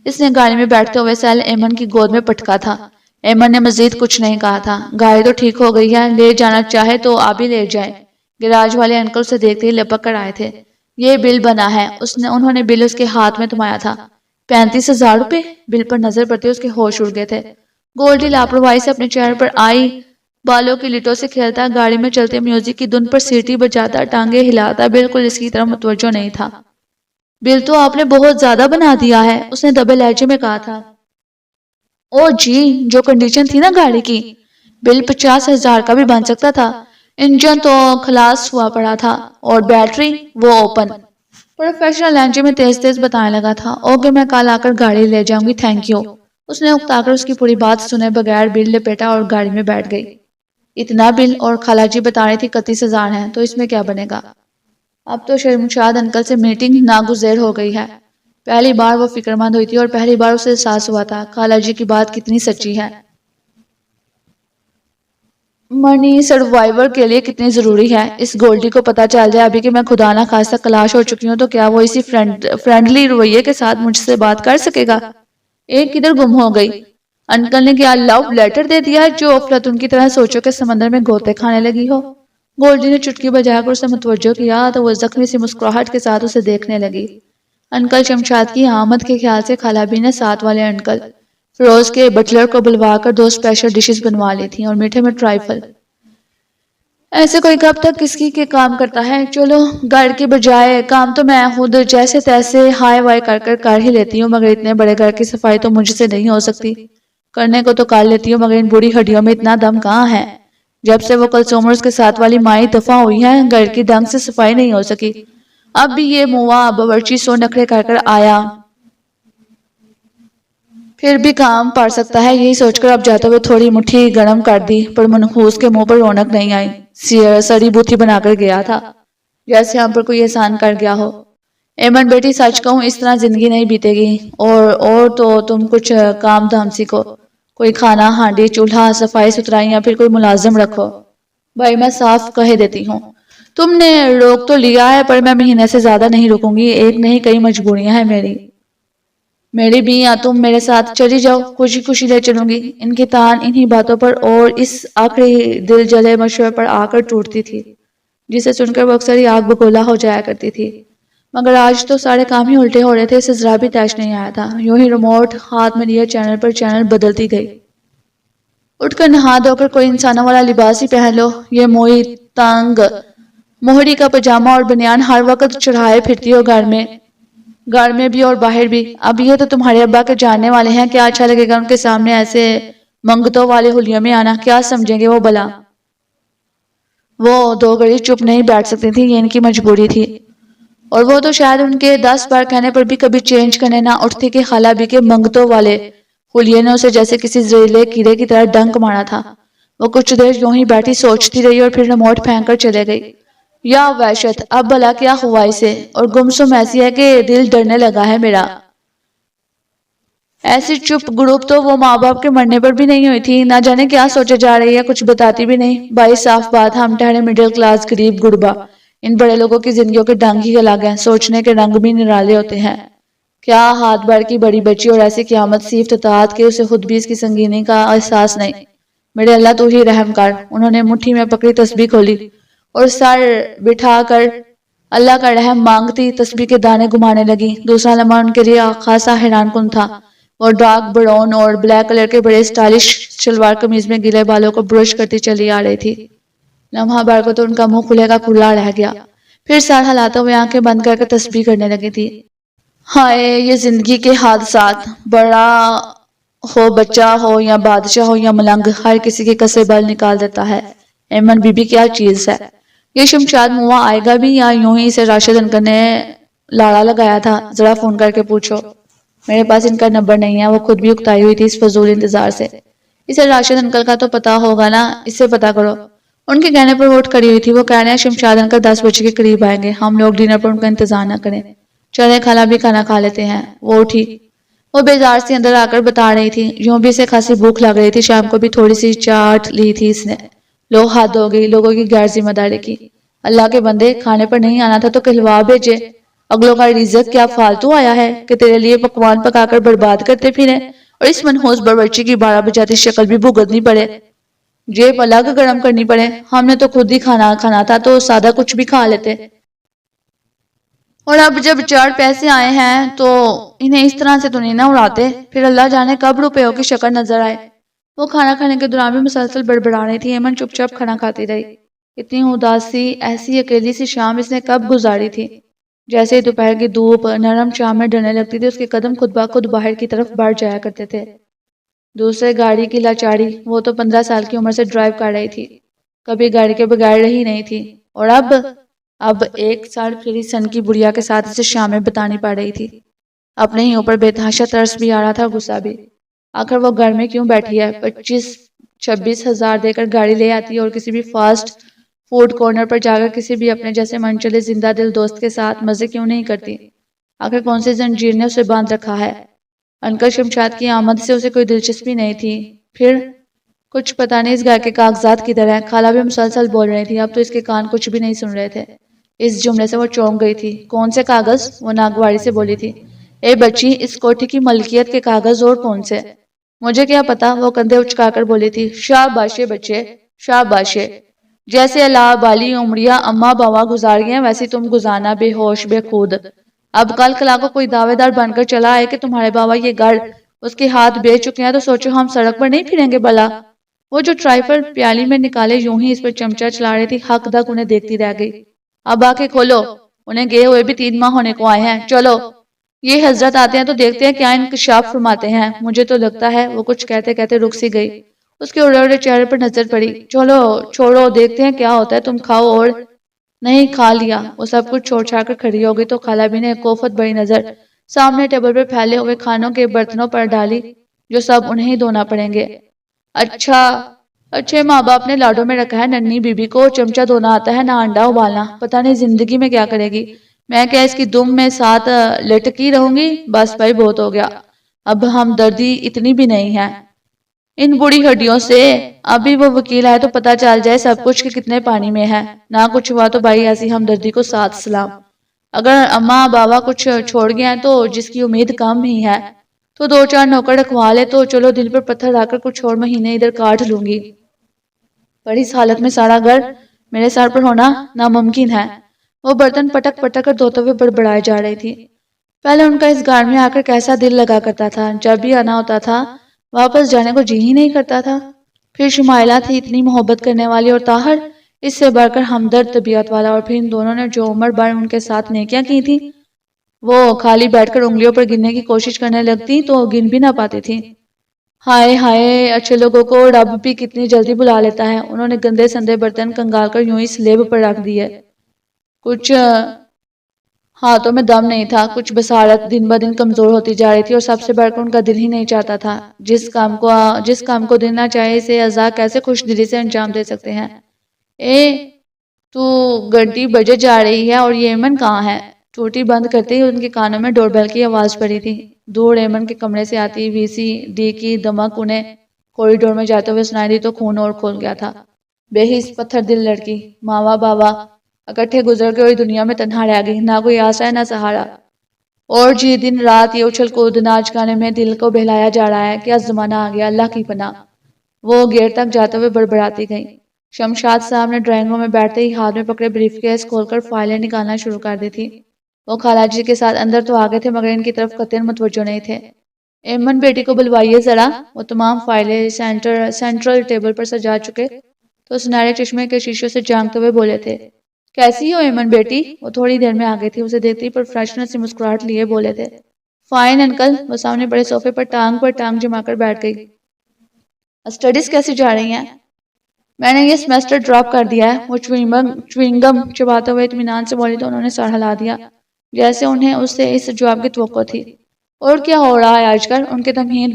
اس نے گاڑی میں بیٹھتے ہوئے سیل ایمن کی گود میں پٹکا تھا۔ ایمن نے مزید کچھ نہیں کہا تھا۔ گاڑی تو ٹھیک ہو گئی ہے، لے جانا چاہے تو آپ ہی لے جائیں۔ گراج والے انکل اسے دیکھتے ہی لپک کر آئے تھے۔ یہ بل بنا ہے، انہوں نے بل اس کے ہاتھ میں تھمایا تھا۔ 35,000 روپے؟ بل پر نظر پڑتے اس کے ہوش اڑ گئے تھے۔ گولڈی لاپرواہی سے اپنے چہرے پر آئی بالوں کی لٹوں سے کھیلتا، گاڑی میں چلتے میوزک کی دھن پر سیٹی بجاتا، ٹانگیں ہلاتا، بالکل اس کی طرف متوجہ نہیں تھا۔ بل تو آپ نے بہت زیادہ بنا دیا ہے، اس نے دبے لہجے میں کہا تھا۔ او جی، جو کنڈیشن تھی نا گاڑی کی، بل 50,000 کا بھی بن سکتا تھا۔ انجن تو خلاص ہوا پڑا تھا اور بیٹری وہ اوپن۔ پروفیشنل لہجے میں تیز تیز بتانے لگا تھا، اوکے میں کل آ کر گاڑی لے جاؤں گی، تھینک یو۔ اس نے اکتا کر اس کی پوری بات سنے بغیر بل لپیٹا اور گاڑی میں بیٹھ گئی۔ اتنا بل، اور خالہ جی بتا رہی تھی 31,000 ہے، تو اس میں کیا بنے گا؟ اب تو شرمشاد انکل سے میٹنگ ناگزیر ہو گئی ہے۔ پہلی بار وہ فکر مند ہوئی تھی اور پہلی بار اسے احساس ہوا تھا خالہ جی کی بات کتنی سچی ہے۔ منی سروائیور کے لیے کتنی ضروری ہے۔ اس گولڈی کو پتا چل جائے ابھی کہ میں خدا نہ خواستہ کلاش ہو چکی ہوں، تو کیا وہ اسی فرینڈلی رویے کے ساتھ مجھ سے بات کر سکے گا؟ ایک کدھر گم ہو گئی؟ انکل نے کیا لو لیٹر دے دیا ہے جو افلاطون کی طرح سوچو کہ سمندر میں گوتے کھانے لگی ہو؟ گولڈی نے چٹکی بجا کر اسے متوجہ کیا تو وہ زخمی سی مسکراہٹ کے ساتھ اسے دیکھنے لگی۔ انکل شمشاد کی آمد کے خیال سے خالہ بھی نے ساتھ والے انکل فیروز کے بٹلر کو بلوا کر 2 اسپیشل ڈشز بنوا لی تھیں اور میٹھے میں ٹرائفل۔ ایسے کوئی کب تک کسی کے کام کرتا ہے؟ چلو گھر کے بجائے کام تو میں خود جیسے تیسے ہائے وائے کر ہی لیتی ہوں، مگر اتنے بڑے گھر کی صفائی تو مجھ سے نہیں ہو سکتی۔ کرنے کو تو کر لیتی ہوں، مگر ان بوڑھی ہڈیوں میں اتنا دم کہاں ہے؟ جب سے وہ کلثوم اور اس کے ساتھ والی مائی دفعہ ہوئی ہے، گھر کی ڈھنگ سے صفائی نہیں ہو سکی۔ اب بھی یہ موا باورچی سو نخرے کر آیا، پھر بھی کام پڑ سکتا ہے، یہی سوچ کر اب جاتے ہوئے تھوڑی مٹھی گرم کر دی، پر منحوس کے منہ پر رونق نہیں آئی۔ سڑی بوتھی بنا کر گیا تھا، جیسے ہم پر کوئی احسان کر گیا ہو۔ ایمن بیٹی سچ کہوں اس طرح زندگی نہیں بیتے گی، اور تو تم کچھ کام دھام سیکھو، کوئی کھانا ہانڈی چولہا صفائی ستھرائی یا پھر کوئی ملازم رکھو۔ بھائی میں صاف کہہ دیتی ہوں، تم نے روک تو لیا ہے پر میں مہینے سے زیادہ نہیں رکوں گی، ایک نہیں کئی مجبوریاں ہیں میری بھی، یا تم میرے ساتھ چلی جاؤ، خوشی خوشی لے چلوں گی۔ ان کی تان انہی باتوں پر اور اس آخری دل جلے مشورے پر آ کر ٹوٹتی تھی، جسے سن کر وہ اکثر ہی آگ بگولا ہو جایا کرتی تھی۔ مگر آج تو سارے کام ہی الٹے ہو رہے تھے، اسے ذرا بھی طیش نہیں آیا تھا، یوں ہی ریموٹ ہاتھ میں لیے چینل پر چینل بدلتی گئی۔ اٹھ کر نہا دھو کر کوئی انسانوں والا لباس ہی پہن لو، یہ موئی تنگ موہری کا پجامہ اور بنیان ہر وقت چڑھائے پھرتی ہو گھر میں بھی اور باہر بھی۔ اب یہ تو تمہارے ابا کے جاننے والے ہیں، کیا اچھا لگے گا ان کے سامنے ایسے منگتوں والے حلیوں میں آنا؟ کیا سمجھیں گے وہ بلا؟ وہ 2 گھڑی چپ نہیں بیٹھ سکتی تھی، یہ ان کی مجبوری تھی، اور وہ تو شاید ان کے 10 بار کہنے پر بھی کبھی چینج کرنے نہ اٹھتی کہ خالہ بھی کے منگتوں والے حلیے نے اسے جیسے کسی زہریلے کیڑے کی طرح ڈنک مارا تھا۔ وہ کچھ دیر یوں ہی بیٹھی سوچتی رہی اور پھر ریموٹ پھینک کر چلے گئی۔ یا وحشت، اب بھلا کیا ہوا اسے؟ اور گمسم ایسی ہے کہ دل ڈرنے لگا ہے میرا۔ ایسی چپ گڑوپ تو وہ ماں باپ کے مرنے پر بھی نہیں ہوئی تھی، نہ جانے کیا سوچے جا رہی ہے، کچھ بتاتی بھی نہیں۔ بھائی صاف بات، ہم ٹھہرے مڈل کلاس غریب غربا، ان بڑے لوگوں کی زندگیوں کے ڈنگ ہی الگ ہیں، سوچنے کے رنگ بھی نرالے ہوتے ہیں۔ کیا ہاتھ بھر کی بڑی بچی اور ایسی قیامت سی افتتاحات کہ اسے خود بھی اس کی سنگینی کا احساس نہیں۔ میرے اللہ تو ہی رحم کر۔ انہوں نے مٹھی میں پکڑی تسبیح کھولی اور سر بٹھا کر اللہ کا رحم مانگتی تسبیح کے دانے گھمانے لگی۔ دوسرا لمحہ ان کے لیے خاصا حیران کن تھا۔ وہ ڈارک براؤن اور بلیک کلر کے بڑے اسٹائلش شلوار قمیض میں گیلے بالوں کو برش کرتی چلی آ رہی تھی۔ لمحہ بھر کو تو ان کا منہ کھلے کا کھلا رہ گیا، پھر سر ہلاتے ہوئے آنکھیں بند کر کے تسبیح کرنے لگی تھی۔ ہائے یہ زندگی کے حادثات، بڑا ہو بچہ ہو یا بادشاہ ہو یا ملنگ، ہر کسی کے کسے بل نکال دیتا ہے۔ ایمن بی بی کیا چیز ہے؟ یہ شمشاد موا آئے گا بھی یا یوں ہی اسے راشد انکل نے لاڑا لگایا تھا؟ ذرا فون کر کے پوچھو۔ میرے پاس ان کا نمبر نہیں ہے، وہ خود بھی اکتائی ہوئی تھی اس فضول انتظار سے۔ اسے راشد انکل کا تو پتا ہوگا نا، اس سے پتا کرو۔ ان کے کہنے پر وہ اٹھ کھڑی ہوئی تھی۔ وہ کہہ رہے ہیں شمشاد انکل 10 بجے کے قریب آئیں گے، ہم لوگ ڈنر پر ان کا انتظار نہ کریں، چلے خالہ بھی کھانا کھا لیتے ہیں۔ وہ اٹھی، وہ بیزار سی اندر آ کر بتا رہی تھی، یوں بھی اسے خاصی بھوک لگ رہی تھی، شام کو بھی تھوڑی سی چاٹ لی تھی اس نے۔ لو حد ہو گئی لوگوں کی غیر ذمہ داری کی۔ اللہ کے بندے، کھانے پر نہیں آنا تھا تو کہلوا بھیجے، اگلوں کا رزق کیا فالتو آیا ہے کہ تیرے لیے پکوان پکا کر برباد کرتے پھریں اور اس منحوس باورچی کی 12 بجاتی شکل بھی بھگتنی پڑے، جیب الگ گرم کرنی پڑے۔ ہم نے تو خود ہی کھانا تھا تو سادہ کچھ بھی کھا لیتے، اور اب جب 4 پیسے آئے ہیں تو انہیں اس طرح سے تو نہیں نہ اڑاتے، پھر اللہ جانے کب روپیوں کی شکل نظر آئے۔ وہ کھانا کھانے کے دوران بھی مسلسل بڑبڑا رہی تھی۔ ایمن چپ چاپ کھانا کھاتی رہی۔ اتنی اداسی، ایسی اکیلی سی شام اس نے کب گزاری تھی؟ جیسے ہی دوپہر کی دھوپ نرم شام میں ڈرنے لگتی تھی، اس کے قدم خود بخود باہر کی طرف بڑھ جایا کرتے تھے۔ دوسرے گاڑی کی لاچاری، وہ تو 15 سال کی عمر سے ڈرائیو کر رہی تھی، کبھی گاڑی کے بغیر رہی نہیں تھی، اور اب ایک سال پھر سن کی بڑھیا کے ساتھ اسے شامیں بتانی پڑ رہی تھی۔ اپنے ہی اوپر بے تحاشا ترس بھی آ رہا تھا، غصہ بھی۔ آخر وہ گھر میں کیوں بیٹھی ہے؟ 25-26 ہزار دے کر گاڑی لے آتی اور کسی بھی فاسٹ فوڈ کارنر پر جا کر کسی بھی اپنے جیسے من چلے زندہ دل دوست کے ساتھ مزے کیوں نہیں کرتی؟ آخر کون سی زنجیر نے اسے باندھ رکھا ہے؟ انکل شمشاد کی آمد سے اسے کوئی دلچسپی نہیں تھی۔ پھر کچھ پتہ نہیں اس گھر کے کاغذات کدھر ہیں؟ خالہ بھی مسلسل بول رہی تھی، اب تو اس کے کان کچھ بھی نہیں سن رہے تھے۔ اس جملے سے وہ چونک گئی تھی۔ کون سے کاغذ؟ وہ ناگواری سے بولی تھی۔ اے بچی، اس کوٹھی کی ملکیت کے کاغذ، اور کون سے؟ مجھے کیا پتا، وہ کندھے اچکا کر بولی تھی۔ شاباشے بچے، شاباشے، جیسے اللہ بالی عمریاں اماں باوا گزار گئے ہیں ویسے تم گزارنا، بے ہوش بے خود۔ اب کل کلا کو کوئی دعوے دار بن کر چلا آئے کہ تمہارے بابا یہ گھر اس کے ہاتھ بیچ چکے ہیں تو سوچو ہم سڑک پر نہیں پھریں گے بلا۔ وہ جو ٹرائفل پیالی میں نکالے یوں ہی اس پر چمچہ چلا رہی تھی، حق دک انہیں دیکھتی رہ گئی۔ اب آ کے کھولو، انہیں گئے ہوئے بھی 3 ماہ ہونے کو آئے ہیں، چلو۔ یہ حضرت آتے ہیں تو دیکھتے ہیں کیا انکشاف فرماتے ہیں۔ مجھے تو لگتا ہے، وہ کچھ کہتے کہتے رک سی گئی۔ اس کے اڑے اڑے چہرے پر نظر پڑی۔ چلو چھوڑو، دیکھتے ہیں کیا ہوتا ہے، تم کھاؤ۔ اور نہیں، کھا لیا۔ وہ سب کچھ چھوڑ چھاڑ کر کھڑی ہو گئی تو خالہ بھی نے ایک کوفت بڑی نظر سامنے ٹیبل پر پھیلے ہوئے کھانوں کے برتنوں پر ڈالی، جو سب انہیں ہی دھونا پڑیں گے۔ اچھا، اچھے ماں باپ نے لاڈوں میں رکھا ہے، ننھی بی بی کو چمچہ دھونا آتا ہے، نہ انڈا ابالنا، پتہ نہیں زندگی میں کیا کرے گی۔ میں کیا اس کی دم میں ساتھ لٹکی رہوں گی؟ بس بھائی، بہت ہو گیا، اب ہم دردی اتنی بھی نہیں ہے ان بڑی ہڈیوں سے۔ ابھی وہ وکیل آئے تو پتہ چل جائے سب کچھ کہ کتنے پانی میں ہے، نہ کچھ ہوا تو بھائی ایسی ہمدردی کو ساتھ سلام۔ اگر اماں بابا کچھ چھوڑ گیا ہے تو جس کی امید کم ہی ہے، تو 2-4 نوکر رکھوا لے تو چلو دل پر پتھر رکھ کر کچھ اور مہینے ادھر کاٹ لوں گی، پر اس حالت میں سارا گھر میرے سر پر ہونا ناممکن ہے۔ وہ برتن پٹک پٹک کر دھوتے ہوئے بڑبڑائے جا رہی تھی۔ پہلے ان کا اس گھر میں آ کر کیسا دل لگا کرتا تھا، جب بھی آنا ہوتا تھا واپس جانے کو جی ہی نہیں کرتا تھا۔ پھر شمائلہ تھی اتنی محبت کرنے والی، اور طاہر اس سے بڑھ کر ہمدرد طبیعت والا، اور پھر ان دونوں نے جو عمر بھر ان کے ساتھ نیکیاں کی تھی، وہ خالی بیٹھ کر انگلیوں پر گننے کی کوشش کرنے لگتی تو گن بھی نہ پاتی تھی۔ ہائے ہائے، اچھے لوگوں کو رب بھی کتنی جلدی بلا لیتا ہے۔ انہوں نے گندے سندے برتن کنگال کر یوں ہی سلیب پر رکھ دیے۔ کچھ ہاتھوں میں دم نہیں تھا، کچھ بصارت دن بہ دن کمزور ہوتی جا رہی تھی، اور سب سے بڑھ کر ان کا دل ہی نہیں چاہتا تھا۔ جس کام کو دل نہ چاہے اسے اعضاء کیسے خوش دلی سے انجام دے سکتے ہیں؟ اے تو گھنٹی بجے جا رہی ہے، اور یہ ایمن کہاں ہے؟ ٹوٹی بند کرتے ہی ان کے کانوں میں ڈور بیل کی آواز پڑی تھی۔ دھوڑ ایمن کے کمرے سے آتی وی سی ڈی کی دمک انہیں کوریڈور میں جاتے ہوئے سنائی دی تو خون اور کھول گیا تھا۔ بے حس پتھر دل لڑکی، ماوا بابا اکٹھے گزر گئے اور دنیا میں تنہا رہ گئی، نہ کوئی آسرا نہ سہارا۔ اور جی دن رات یہ اچھل کود ناچ گانے میں دل کو بہلایا جا رہا ہے، کیا زمانہ آ گیا، اللہ کی پناہ۔ وہ گیٹ تک جاتے ہوئے بڑبڑاتی گئی۔ شمشاد صاحب نے ڈرائنگ روم میں بیٹھتے ہی ہاتھ میں پکڑے بریف کیس کھول کر فائلیں نکالنا شروع کر دی تھی۔ وہ خالہ جی کے ساتھ اندر تو آگے تھے مگر ان کی طرف قطعاً متوجہ نہیں تھے۔ ایمن بیٹی کو بلوائیے ذرا۔ وہ تمام فائلیں سینٹرل ٹیبل پر سجا چکے تو سنہرے چشمے کے شیشوں سے جھانکتے ہوئے بولے تھے، کیسی ہو ایمن بیٹی؟ وہ تھوڑی دیر میں آ گئی تھی، اسے دیکھتے ہی پروفیشنل سی مسکراہٹ لیے بولے تھے، فائن انکل۔ وہ سامنے بڑے صوفے پر ٹانگ جما کر بیٹھ گئی۔ اسٹڈیز کیسی جا رہی ہیں؟ میں نے یہ سیمسٹر ڈراپ کر دیا ہے۔ وہ چوئنگم چباتے ہوئے اطمینان سے بولی تو انہوں نے سر ہلا دیا، جیسے انہیں اس سے اس جواب کی توقع تھی۔ اور کیا ہو رہا ہے آج کل؟ ان کے تمہید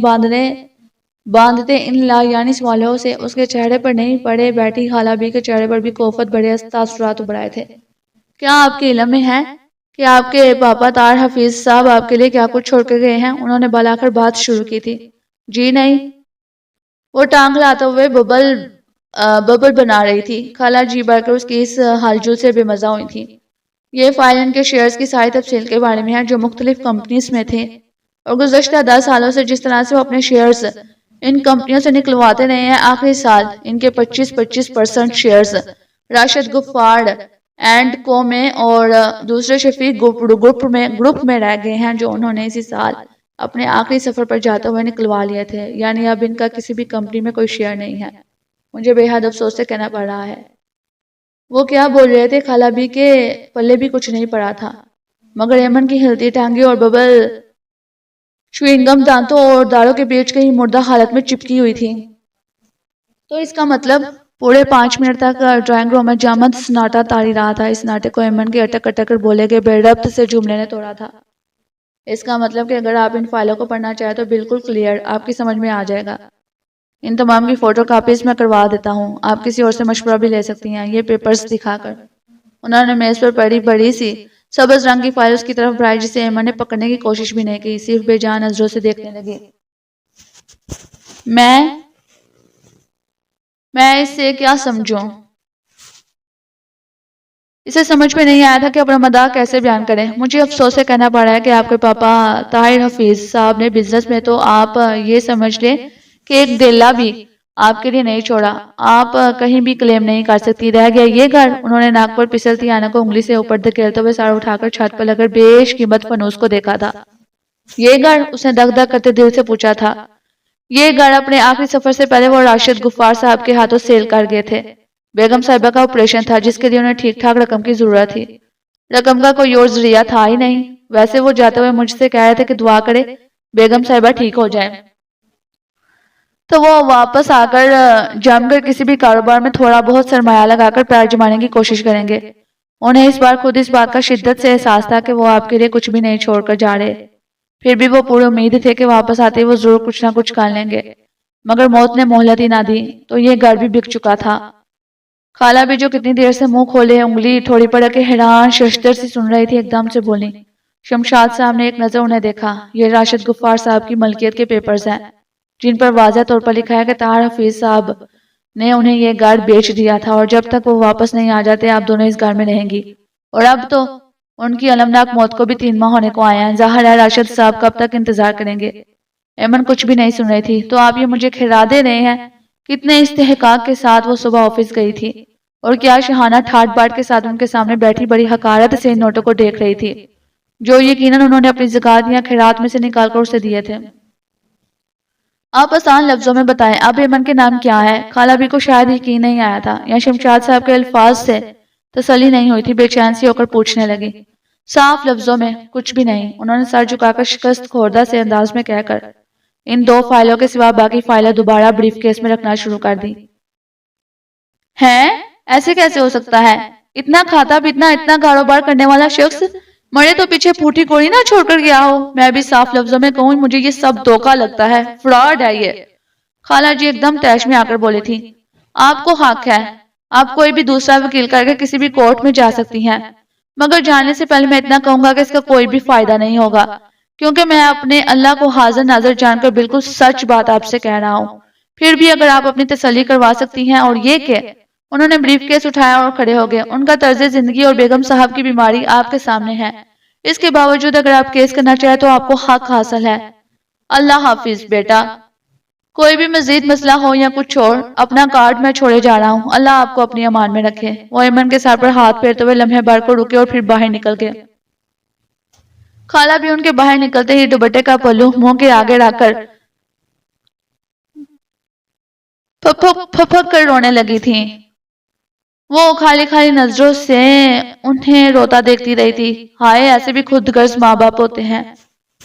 باندھتے ان لا یعنی سوالوں سے اس کے چہرے پر نہیں پڑے۔ بیٹھی خالہ بی کے چہرے پر بھی کوفت بڑے تاثرات ابھرائے تھے۔ کیا آپ کے علم میں ہے کہ آپ کے پاپا طاہر حفیظ صاحب آپ کے لیے کیا کچھ چھوڑ کے گئے ہیں؟ انہوں نے بلا کر بات شروع کی تھی۔ جی نہیں، وہ ٹانگ لاتے ہوئے ببل بنا رہی تھی۔ خالہ جی بڑھ کر اس کی اس حلجل سے بے مزہ ہوئی تھی۔ یہ فائل ان کے شیئرز کی ساری تفصیل کے بارے میں ہے جو مختلف کمپنیز میں تھے، اور گزشتہ 10 سالوں سے جس طرح سے وہ اپنے شیئرز ان کمپنیوں سے نکلواتے رہے ہیں، آخری سال ان کے 25% شیئرز راشد غفار اینڈ کو میں اور دوسرے شفیق گروپ میں رہ گئے ہیں، جو انہوں نے اسی سال اپنے آخری سفر پر جاتے ہوئے نکلوا لیے تھے۔ یعنی اب ان کا کسی بھی کمپنی میں کوئی شیئر نہیں ہے۔ مجھے بے حد افسوس سے کہنا پڑ رہا ہے۔ وہ کیا بول رہے تھے؟ خالہ بی کے پلے بھی کچھ نہیں پڑا تھا، مگر ایمن کی ہلتی ٹانگیں اور ببل چوئنگم دانتوں اور داڑھوں کے بیچ کہیں مردہ حالت میں چپکی ہوئی تھی۔ تو اس کا مطلب پورے 5 منٹ تک ڈرائنگ روم میں جامد سناٹا تاری رہا تھا۔ اس سناٹے کو ایمن کے اٹک اٹک کر بولے گئے بے ربط سے جملے نے توڑا تھا۔ اس کا مطلب کہ اگر آپ ان فائلوں کو پڑھنا چاہیں تو بالکل کلیئر آپ کی سمجھ میں آ جائے گا۔ ان تمام کی فوٹو کاپیز میں کروا دیتا ہوں، آپ کسی اور سے مشورہ بھی لے سکتی ہیں۔ یہ پیپرز دکھا کر انہوں نے میز پر پڑی بڑی سی سبز رنگ کی فائل اس کی طرف بڑھائی جسے ایمن نے پکڑنے کی کوشش بھی نہیں کی، صرف بے جان نظروں سے دیکھنے لگی۔ میں اس سے کیا سمجھوں؟ اسے سمجھ میں نہیں آیا تھا کہ اپنا مداح کیسے بیان کریں۔ مجھے افسوس سے کہنا پڑ رہا ہے کہ آپ کے پاپا طاہر حفیظ صاحب نے بزنس میں تو آپ یہ سمجھ لیں کہ ایک دلہ بھی آپ کے لیے نہیں چھوڑا۔ آپ کہیں بھی کلیم نہیں کر سکتی۔ رہ گیا یہ گھر، انہوں نے ناک پر پسلتی آنا کو انگلی سے اوپر دھکیلتے ہوئے سر اٹھا کر چھت پر لگ کر بیش قیمت فانوس کو دیکھا تھا۔ یہ گھر؟ اس نے دھک دھک کرتے دل سے پوچھا تھا۔ یہ گھر اپنے آخری سفر سے پہلے وہ راشد غفار صاحب کے ہاتھوں سیل کر گئے تھے۔ بیگم صاحبہ کا آپریشن تھا جس کے لیے انہیں ٹھیک ٹھاک رقم کی ضرورت تھی۔ رقم کا کوئی اور ذریعہ تھا ہی نہیں۔ ویسے وہ جاتے ہوئے مجھ سے کہہ رہے تھے کہ دعا کرے بیگم صاحبہ ٹھیک ہو جائے تو وہ واپس آ کر جم کر کسی بھی کاروبار میں تھوڑا بہت سرمایہ لگا کر پیر جمانے کی کوشش کریں گے۔ انہیں اس بار خود اس بات کا شدت سے احساس تھا کہ وہ آپ کے لیے کچھ بھی نہیں چھوڑ کر جا رہے۔ پھر بھی وہ پوری امید تھے کہ واپس آتے وہ ضرور کچھ نہ کچھ کر لیں گے، مگر موت نے مہلت ہی نہ دی تو یہ گھر بھی بک چکا تھا۔ خالہ بھی جو کتنی دیر سے منہ کھولے انگلی تھوڑی پڑ کے حیران ششدر سی سن رہی تھی، ایک دم سے بولی۔ شمشاد صاحب نے ایک نظر انہیں دیکھا۔ یہ راشد غفار صاحب کی ملکیت کے پیپرز ہیں جن پر واضح طور پر لکھا ہے کہ طاہر حفیظ صاحب نے انہیں یہ گھر بیچ دیا تھا اور جب تک وہ واپس نہیں آ جاتے آپ دونوں اس گھر میں رہیں گی۔ اور اب تو ان کی المناک موت کو بھی 3 ماہ ہونے کو آئے ہیں۔ ظاہر ہے راشد صاحب کب تک انتظار کریں گے۔ ایمن کچھ بھی نہیں سن رہی تھی۔ تو آپ یہ مجھے کھلا دے رہے ہیں؟ کتنے استحقاق کے ساتھ وہ صبح آفس گئی تھی اور کیا شہانہ ٹھاٹ باٹ کے ساتھ ان کے سامنے بیٹھی بڑی حقارت سے ان نوٹوں کو دیکھ رہی تھی جو یقیناً انہوں نے اپنی زکوٰۃ یا خیرات میں سے نکال کر اسے دیے تھے۔ آپ آسان لفظوں میں بتائیں اب ایمن کے نام کیا ہے؟ خالہ بھی کو شاید یقین نہیں آیا تھا یا شمشاد صاحب کے الفاظ سے تسلی نہیں ہوئی تھی، بے چین سی ہو کر پوچھنے لگی۔ صاف لفظوں میں کچھ بھی نہیں، انہوں نے سر جھکا کر شکست خوردہ سے انداز میں کہہ کر ان 2 فائلوں کے سوا باقی فائلیں دوبارہ بریف کیس میں رکھنا شروع کر دی۔ ہیں؟ ایسے کیسے ہو سکتا ہے؟ اتنا کھاتا پیتنا اتنا کاروبار کرنے والا شخص مرے تو پیچھے پھوٹی کوڑی نہ چھوڑ کر گیا ہو۔ میں بھی صاف لفظوں میں کہوں مجھے یہ سب دھوکہ لگتا ہے، فراڈ ہے یہ۔ خالہ جی ایک دم طیش میں آ کر بولی تھی۔ آپ کو حق ہے، آپ کوئی بھی دوسرا وکیل کر کے کسی بھی کورٹ میں جا سکتی ہیں، مگر جانے سے پہلے میں اتنا کہوں گا کہ اس کا کوئی بھی فائدہ نہیں ہوگا، کیونکہ میں اپنے اللہ کو حاضر ناظر جان کر بالکل سچ بات آپ سے کہہ رہا ہوں۔ پھر بھی اگر آپ اپنی تسلی کروا سکتی ہیں اور یہ کہ انہوں نے بریف کیس اٹھایا اور کھڑے ہو گئے۔ ان کا طرز زندگی اور بیگم صاحب کی بیماری آپ کے سامنے ہے، اس کے باوجود اگر آپ کیس کرنا چاہیں تو آپ کو حق حاصل ہے۔ اللہ حافظ بیٹا، کوئی بھی مزید مسئلہ ہو یا کچھ اور اپنا کارڈ میں چھوڑے جا رہا ہوں، اللہ آپ کو اپنی امان میں رکھے۔ وہ ایمن کے سر پر ہاتھ پھیرتے ہوئے لمحے بھر کو رکے اور پھر باہر نکل گئے۔ خالہ بھی ان کے باہر نکلتے ہی دوپٹے کا پلو منہ کے آگے رکھ کر پھپک کر رونے لگی تھی۔ وہ خالی خالی نظروں سے انہیں روتا دیکھتی رہی تھی۔ ہائے ایسے بھی خود غرض ماں باپ ہوتے ہیں،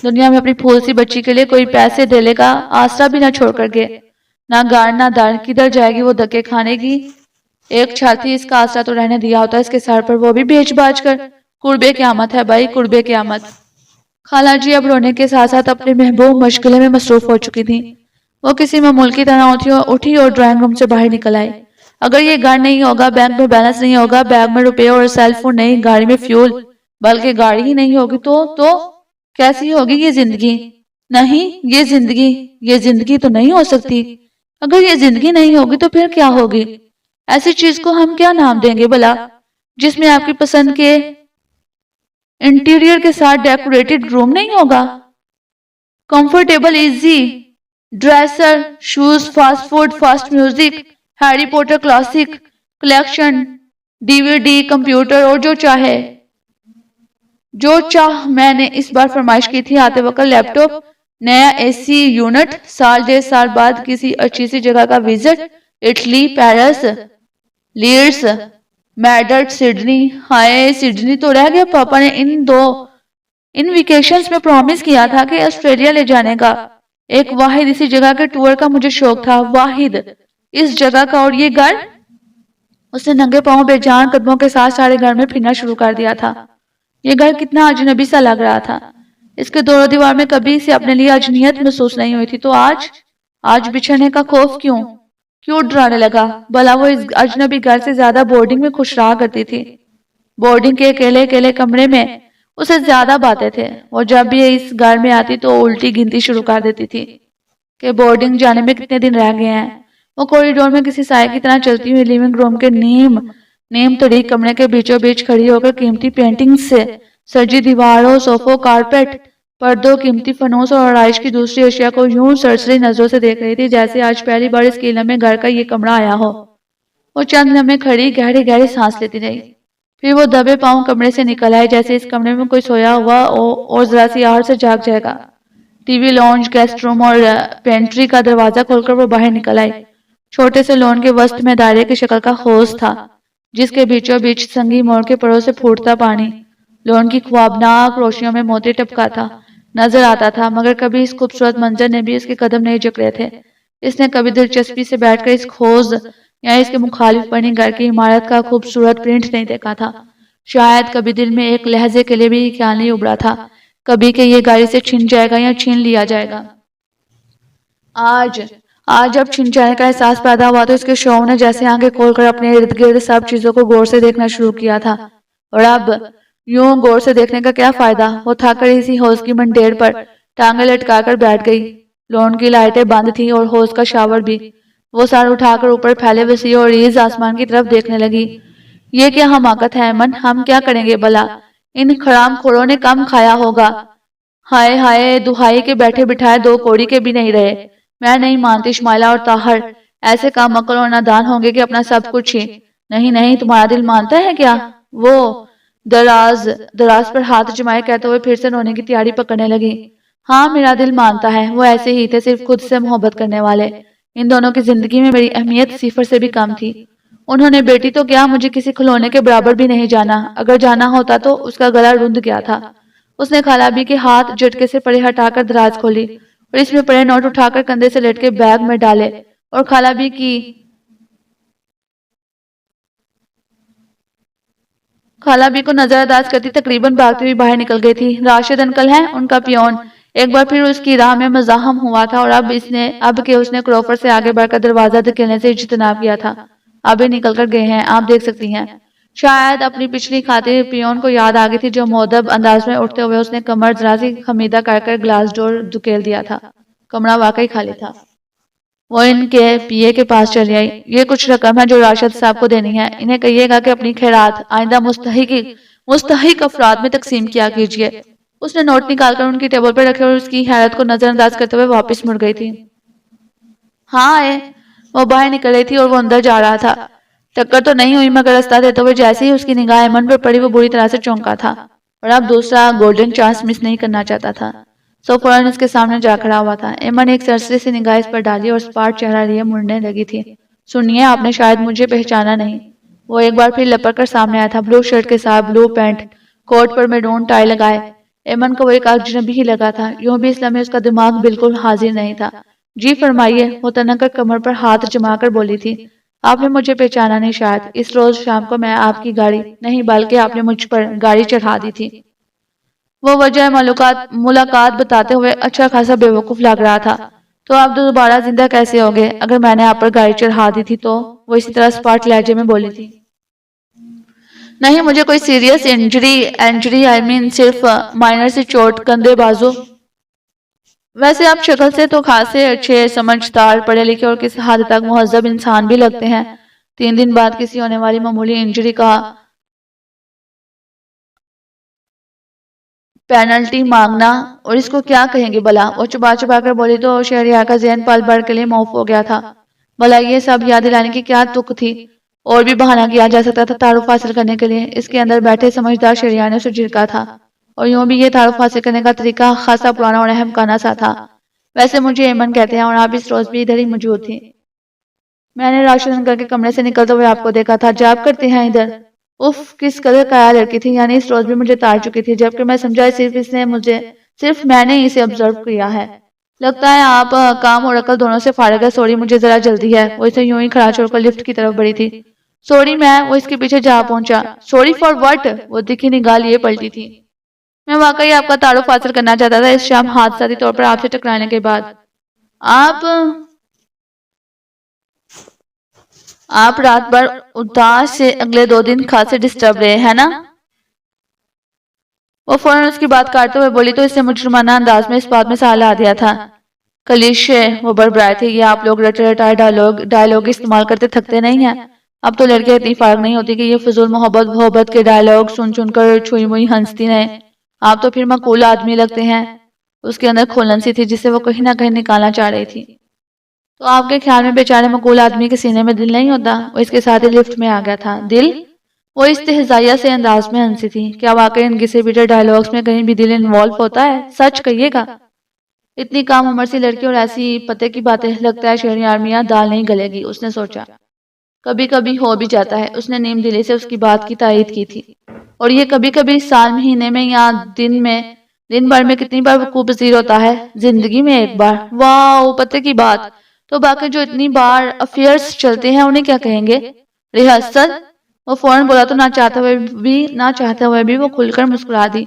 دنیا میں اپنی پھول سی بچی کے لیے کوئی پیسے دھیلے کا آسرا بھی نہ چھوڑ کر گئے، نہ گار نہ دار، کدھر جائے گی وہ دھکے کھانے کی؟ ایک چھت تھی، اس کا آسرا تو رہنے دیا ہوتا اس کے سر پر، وہ بھی بیچ باچ کر۔ قربے قیامت ہے بھائی، قربے قیامت۔ خالہ جی اب رونے کے ساتھ ساتھ اپنے محبوب مشغلے میں مصروف ہو چکی تھیں۔ وہ کسی معمول کی طرح اٹھی اور ڈرائنگ روم سے باہر نکل آئی۔ اگر یہ گھر نہیں ہوگا، بینک میں بیلنس نہیں ہوگا، بیگ میں روپے اور سیل فون نہیں، گاڑی میں فیول بلکہ گاڑی ہی نہیں ہوگی تو کیسی ہوگی یہ زندگی؟ نہیں، یہ زندگی تو نہیں ہو سکتی۔ اگر یہ زندگی نہیں ہوگی تو پھر کیا ہوگی؟ ایسی چیز کو ہم کیا نام دیں گے بھلا، جس میں آپ کی پسند کے انٹیریئر کے ساتھ ڈیکوریٹڈ روم نہیں ہوگا، comfortable easy dresser, shoes, fast food, fast music, Harry Potter classic collection, D V D, computer اور جو چاہ میں نے اس بار فرمائش کی تھی آتے وقت لیپ ٹاپ، نیا اے سی یونٹ، سال 1.5 سال بعد کسی اچھی سی جگہ کا visit, Italy, Paris, Leeds, Madrid, Sydney. ہائے سڈنی تو رہ گیا، پاپا نے ان ویکیشنز میں پرومس کیا تھا کہ آسٹریلیا لے جانے کا، ایک واحد اسی جگہ کے ٹور کا مجھے شوق تھا، واحد اس جگہ کا، اور یہ گھر۔ اس نے ننگے پاؤں بے جان قدموں کے ساتھ سارے گھر میں پھرنا شروع کر دیا تھا۔ یہ گھر کتنا اجنبی سا لگ رہا تھا، اس کے دور و دیوار میں کبھی سے اپنے لیے اجنیت محسوس نہیں ہوئی تھی، تو آج بچھڑنے کا خوف کیوں ڈرانے لگا؟ بھلا وہ اس اجنبی گھر سے زیادہ بورڈنگ میں خوش رہا کرتی تھی۔ بورڈنگ کے اکیلے کمرے میں اسے زیادہ باتیں تھے، وہ جب بھی اس گھر میں آتی تو الٹی گنتی شروع کر دیتی تھی کہ بورڈنگ جانے میں کتنے دن رہ گئے ہیں۔ وہ کوریڈور میں کسی سائے کی طرح چلتی ہوئی لیونگ روم کے نیم تاریک کمرے کے بیچوں بیچ کھڑی ہو کر قیمتی پینٹنگ سے سجی دیواروں، صوفوں، کارپیٹ، پردوں، قیمتی فنوس اور آرائش کی دوسری اشیاء کو یوں سرسری نظروں سے دیکھ رہی تھی جیسے آج پہلی بار اس قلعے میں گھر کا یہ کمرہ آیا ہو۔ وہ چند لمحے کھڑی گہری سانس لیتی رہی، پھر وہ دبے پاؤں کمرے سے نکل آئے جیسے اس کمرے میں کوئی سویا ہوا اور ذرا سی آہٹ سے جاگ جائے گا۔ ٹی وی لانج، گیسٹ روم اور پینٹری کا دروازہ کھول کر وہ باہر نکل آئی۔ چھوٹے سے لون کے وسط میں دائرے کی شکل کا حوض تھا جس کے بیچوں بیچ سنگی موڑ کے پڑوں سے پھوٹتا پانی لون کی خوابناک روشنیوں میں موتی ٹپکا تھا نظر آتا تھا، مگر کبھی اس خوبصورت منظر نے بھی اس کے قدم نہیں جکڑے تھے۔ اس نے کبھی دلچسپی سے بیٹھ کر اس حوض یا اس کے مخالف بنی گھر کی عمارت کا خوبصورت پرنٹ نہیں دیکھا تھا۔ شاید کبھی دل میں ایک لہجے کے لیے بھی خیال نہیں ابھرا تھا کبھی کہ یہ گاڑی سے چھن جائے گا یا چھین لیا جائے گا۔ آج جب چھن جانے کا احساس پیدا ہوا تو اس کے شوہر نے جیسے آنکھیں کھول کر اپنے ارد گرد سب چیزوں کو غور سے دیکھنا شروع کیا تھا، اور اب یوں غور سے دیکھنے کا کیا فائدہ؟ وہ تھک کر اسی حوض کی منڈیر پر ٹانگیں لٹکا کر بیٹھ گئی۔ لون کی لائٹیں بند تھیں اور حوض کا شاور بھی۔ وہ سر اٹھا کر اوپر پھیلے وسیع اور عریض آسمان کی طرف دیکھنے لگی۔ یہ کیا حماقت ہے ایمن، ہم کیا کریں گے بھلا؟ ان حرام خوروں نے کم کھایا ہوگا۔ ہائے ہائے، دہائی کے بیٹھے بٹھائے دو کوڑی کے بھی نہیں رہے۔ میں نہیں مانتی شمائلہ اور طاہر ایسے کام عقل اور نادان ہوں گے کہ اپنا سب کچھ ہی۔ نہیں، تمہارا دل مانتا ہے کیا؟ وہ دراز پر ہاتھ جمائے کہتے ہوئے پھر سے رونے کی تیاری پکڑنے لگی۔ ہاں میرا دل مانتا ہے، وہ ایسے ہی تھے، صرف خود سے محبت کرنے والے۔ ان دونوں کی زندگی میں میری اہمیت صفر سے بھی کم تھی۔ انہوں نے بیٹی تو کیا، مجھے کسی کھلونے کے برابر بھی نہیں جانا، اگر جانا ہوتا تو اس کا گلا رند گیا تھا۔ اس نے خالہ بھی کے ہاتھ جھٹکے سے پڑے ہٹا کر دراز کھولی اور اس میں پڑے نوٹ اٹھا کر کندھے سے لٹ کے بیگ میں ڈالے، اور خالہ بھی کو نظر انداز کرتی تقریباً بھاگتی ہوئی باہر نکل گئی تھی۔ راشد انکل ہیں، ان کا پیون ایک بار پھر اس کی راہ میں مزاحم ہوا تھا، اور اب کہ اس نے کروفر سے آگے بڑھ کر دروازہ دھکیلنے سے اجتناب کیا تھا۔ ابھی نکل کر گئے ہیں، آپ دیکھ سکتی ہیں۔ شاید اپنی پچھلی خاطر پیون کو یاد آ گئی تھی جو مؤدب انداز میں اٹھتے ہوئے اس نے کمر ذرا سی خمیدہ کر گلاس ڈور دھکیل دیا تھا۔ کمرہ واقعی خالی تھا۔ وہ ان کے پی اے کے پاس چلی آئی۔ یہ کچھ رقم ہے جو راشد صاحب کو دینی ہے، انہیں کہیے گا کہ اپنی خیرات آئندہ مستحق افراد میں تقسیم کیا کیجیے۔ اس نے نوٹ نکال کر ان کی ٹیبل پر رکھے اور اس کی حیرت کو نظر انداز کرتے ہوئے واپس مڑ گئی تھی۔ ہاں وہ باہر نکل رہی تھی اور وہ اندر جا رہا تھا۔ ٹکر تو نہیں ہوئی، مگر رستہ دیتے ہوئے جیسے ہی اس کی نگاہ ایمن پر پڑی وہ بری طرح سے چونکا تھا، اور اب دوسرا گولڈن چانس مس نہیں کرنا چاہتا تھا۔ سو فوراً اس کے سامنے جا کھڑا ہوا تھا۔ ایمن ایک سرسری سی نگاہ اس پر ڈالی اور سپاٹ چہرہ لیے مڑنے لگی تھی۔ سنیے، آپ نے شاید مجھے پہچانا نہیں۔ وہ ایک بار پھر لپک کر سامنے آیا تھا، بلو شرٹ کے ساتھ بلو پینٹ، کوٹ پر میرون ٹائی لگائے۔ ایمن کو وہ ایک اجنبی ہی لگا تھا، یوں بھی اس لمحے اس کا دماغ بالکل حاضر نہیں تھا۔ جی فرمائیے، وہ تنک کر کمر پر ہاتھ جما کر بولی تھی۔ آپ نے مجھے پہچانا نہیں شاید، اس روز شام کو میں آپ کی گاڑی نہیں بلکہ آپ نے مجھ پر گاڑی چڑھا دی تھی۔ وہ وجہ ملاقات بتاتے ہوئے اچھا خاصا بے وقوف لگ رہا تھا۔ تو آپ دوبارہ زندہ کیسے ہوگے؟ اگر میں نے آپ پر گاڑی چڑھا دی تھی تو؟ وہ اسی طرح سپاٹ لہجے میں بولی تھی۔ نہیں، مجھے کوئی سیریس انجری صرف مائنر سی چوٹ، کندھے، بازو۔ ویسے آپ شکل سے تو خاصے اچھے، سمجھدار، پڑھے لکھے اور کسی حد تک مہذب انسان بھی لگتے ہیں۔ 3 دن بعد کسی ہونے والی معمولی انجری کا پینلٹی مانگنا، اور اس کو کیا کہیں گے بھلا؟ وہ چبا کر بولی تو شہریار کا ذہن پل بھر کے لیے موف ہو گیا تھا۔ بھلا یہ سب یاد دلانے کی کیا تک تھی؟ اور بھی بہانہ کیا جا سکتا تھا تعارف حاصل کرنے کے لیے۔ اس کے اندر بیٹھے سمجھدار شہریار نے اسے جھڑکا تھا، اور یوں بھی یہ تعارف حاصل کرنے کا طریقہ خاصا پرانا اور احمقانہ سا تھا۔ ویسے مجھے ایمن کہتے ہیں، اور آپ اس روز بھی ادھر ہی موجود تھی۔ میں نے راشد انکل کے کمرے سے نکلتے ہوئے آپ کو دیکھا تھا، جاب کرتے ہیں ادھر؟ اف کس قدر قیا لڑکی تھی، یعنی اس روز بھی مجھے تار چکی تھی، جبکہ میں سمجھا صرف میں نے اسے آبزرو کیا ہے۔ لگتا ہے آپ کام اور عقل دونوں سے فارغ ہے، سوری مجھے ذرا جلدی ہے۔ وہ اسے یوں ہی کھڑا چھوڑ کر لفٹ کی طرف بڑھی تھی۔ سوری میں، وہ اس کے پیچھے جا پہنچا۔ Sorry for what? وہ دکھی نگاہ لیے پلٹی تھی۔ میں واقعی آپ کا تعارف حاصل کرنا چاہتا تھا اس شام حادثاتی طور پر آپ سے ٹکرانے کے بعد۔ آپ آپ رات بھر اداس سے اگلے 2 دن خاصے ڈسٹرب رہے ہیں نا؟ وہ فوراً اس کی بات کاٹتے ہوئے بولی تو اس نے مجرمانہ انداز میں اس بات میں سال آ دیا تھا۔ کلیشے، وہ بڑبڑائے تھے، یہ آپ لوگ رٹے رٹائے ڈائلوگ استعمال کرتے تھکتے نہیں ہیں؟ اب تو لڑکیاں اتنی فارغ نہیں ہوتی کہ یہ فضول محبت کے ڈائلوگ سن کر چھوئی موئی ہنستی رہیں۔ آپ تو پھر معقول آدمی لگتے ہیں۔ اس کے اندر کھولن سی تھی جسے وہ کہیں نہ کہیں نکالنا چاہ رہی تھی۔ تو آپ کے خیال میں بیچارے معقول آدمی کے سینے میں دل نہیں ہوتا؟ وہ اس کے ساتھ ہی لفٹ میں آ گیا تھا۔ دل؟ وہ استہزائیہ سے انداز میں ہنسی تھی۔ کیا واقعی ان گھسے پیٹے ڈائلوگز میں کہیں بھی دل انوالو ہوتا ہے؟ سچ کہیے گا۔ اتنی کم عمر سی لڑکی اور ایسی پتے کی باتیں، لگتا ہے شہری آرمیاں دال نہیں گلے گی، اس نے سوچا۔ کبھی کبھی ہو بھی جاتا ہے، اس نے نیم دلی سے اس کی بات کی تائید کی تھی۔ اور یہ کبھی کبھی سال، مہینے میں یا دن بھر میں کتنی بار وقوع پذیر ہوتا ہے؟ زندگی میں ایک بار۔ واو، پتے کی بات! تو باقی جو اتنی بار افیئرز چلتے ہیں انہیں کیا کہیں گے؟ ریہرسل؟ وہ فوراً بولا تو نہ چاہتے ہوئے بھی وہ کھل کر مسکرا دی۔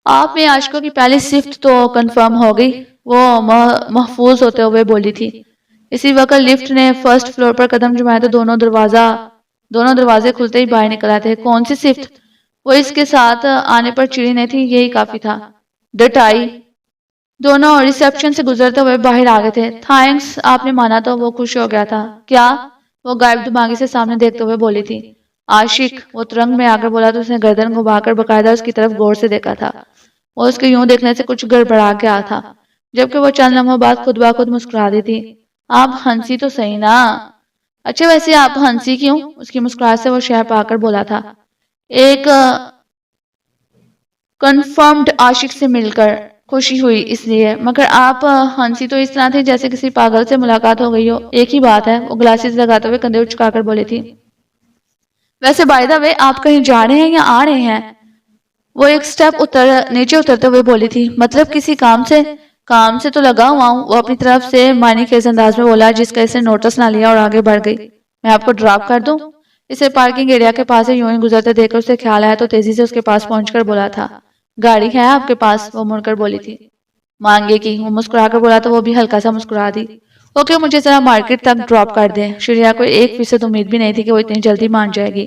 آپ میں عاشقوں کی پہلی صفت تو کنفرم ہو گئی، وہ محفوظ ہوتے ہوئے بولی تھی۔ اسی وقت لفٹ نے فرسٹ فلور پر قدم جمائے تو دونوں دروازے کھلتے ہی باہر نکل آتے۔ کون سی صفت؟ وہ اس کے ساتھ آنے پر چڑی نہیں تھی، یہی کافی تھا۔ ڈٹائی۔ دونوں ریسیپشن سے گزرتے ہوئے باہر آ گئے تھے۔ تھینکس، آپ نے مانا تو وہ خوش ہو گیا تھا۔ کیا؟ وہ غائب دماغی سے سامنے دیکھتے ہوئے بولی تھی۔ عاشق، وہ ترنگ میں آ کر بولا تو اس نے گردن گھما کر باقاعدہ اس کی طرف غور سے دیکھا تھا۔ وہ اس کے یوں دیکھنے سے کچھ گڑبڑا گیا تھا، جبکہ وہ چند لمحوں بعد خود بخود مسکرا دی تھی۔ آپ ہنسی تو صحیح نا؟ اچھا ویسے آپ ہنسی کیوں؟ اس کی مسکراہٹ سے وہ شہ پا کر بولا تھا۔ ایک کنفرمڈ عاشق سے مل کر خوشی ہوئی اس لیے، مگر آپ ہنسی تو اس طرح تھی جیسے کسی پاگل سے ملاقات ہو گئی ہو۔ ایک ہی بات ہے، وہ گلاسز لگاتے ہوئے کندھے اچکا کر بولی تھی۔ ویسے بائی دا وے، آپ کہیں جا رہے ہیں یا آ رہے ہیں؟ وہ ایک سٹیپ نیچے اترتے ہوئے بولی تھی۔ مطلب کسی کام سے؟ کام سے تو لگا ہوا ہوں، وہ اپنی طرف سے معنی خیز انداز میں بولا، جس کا اس نے نوٹس نہ لیا اور آگے بڑھ گئی۔ میں آپ کو ڈراپ کر دوں؟ اسے پارکنگ ایریا کے پاس سے یوں ہی گزرتے دیکھ کر اسے خیال آیا تو تیزی سے اس کے پاس پہنچ کر بولا تھا۔ گاڑی ہے آپ کے پاس؟ وہ مڑ کر بولی تھی۔ مانگے کی، وہ مسکرا کر بولا تو وہ بھی ہلکا سا مسکرا دی۔ اوکے، مجھے ذرا مارکیٹ تک ڈراپ کر دیں۔ شریعہ کو 1% امید بھی نہیں تھی کہ وہ اتنی جلدی مان جائے گی۔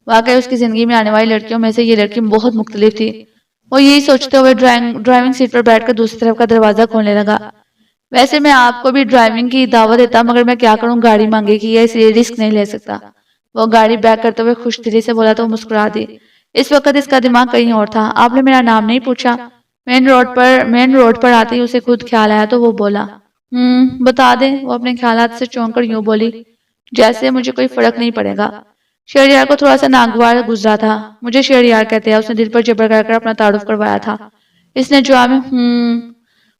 واقعی اس کی زندگی میں آنے والی لڑکیوں میں سے یہ لڑکی بہت مختلف تھی۔ وہ یہی سوچتے ہوئے ڈرائیونگ سیٹ پر بیٹھ کر دوسری طرف کا دروازہ کھولنے لگا۔ ویسے میں آپ کو بھی ڈرائیونگ کی دعوت دیتا، مگر میں کیا کروں، گاڑی مانگے کی ہے، اس لیے رسک نہیں لے سکتا۔ وہ گاڑی بیک کرتے ہوئے خوش دلی سے بولا تو وہ مسکرا دی۔ اس وقت اس کا دماغ کہیں اور تھا۔ آپ نے میرا نام نہیں پوچھا؟ مین روڈ پر آتے ہی اسے خود خیال آیا تو وہ بولا۔ بتا دیں۔ وہ اپنے خیالات سے چونک کر یوں بولی جیسے مجھے کوئی فرق نہیں پڑے گا۔ شہریار کو تھوڑا سا ناگوار گزرا تھا۔ مجھے شہریار کہتے ہیں، اس نے دل پر جبر کر اپنا تعارف کروایا تھا۔ اس نے جواب میں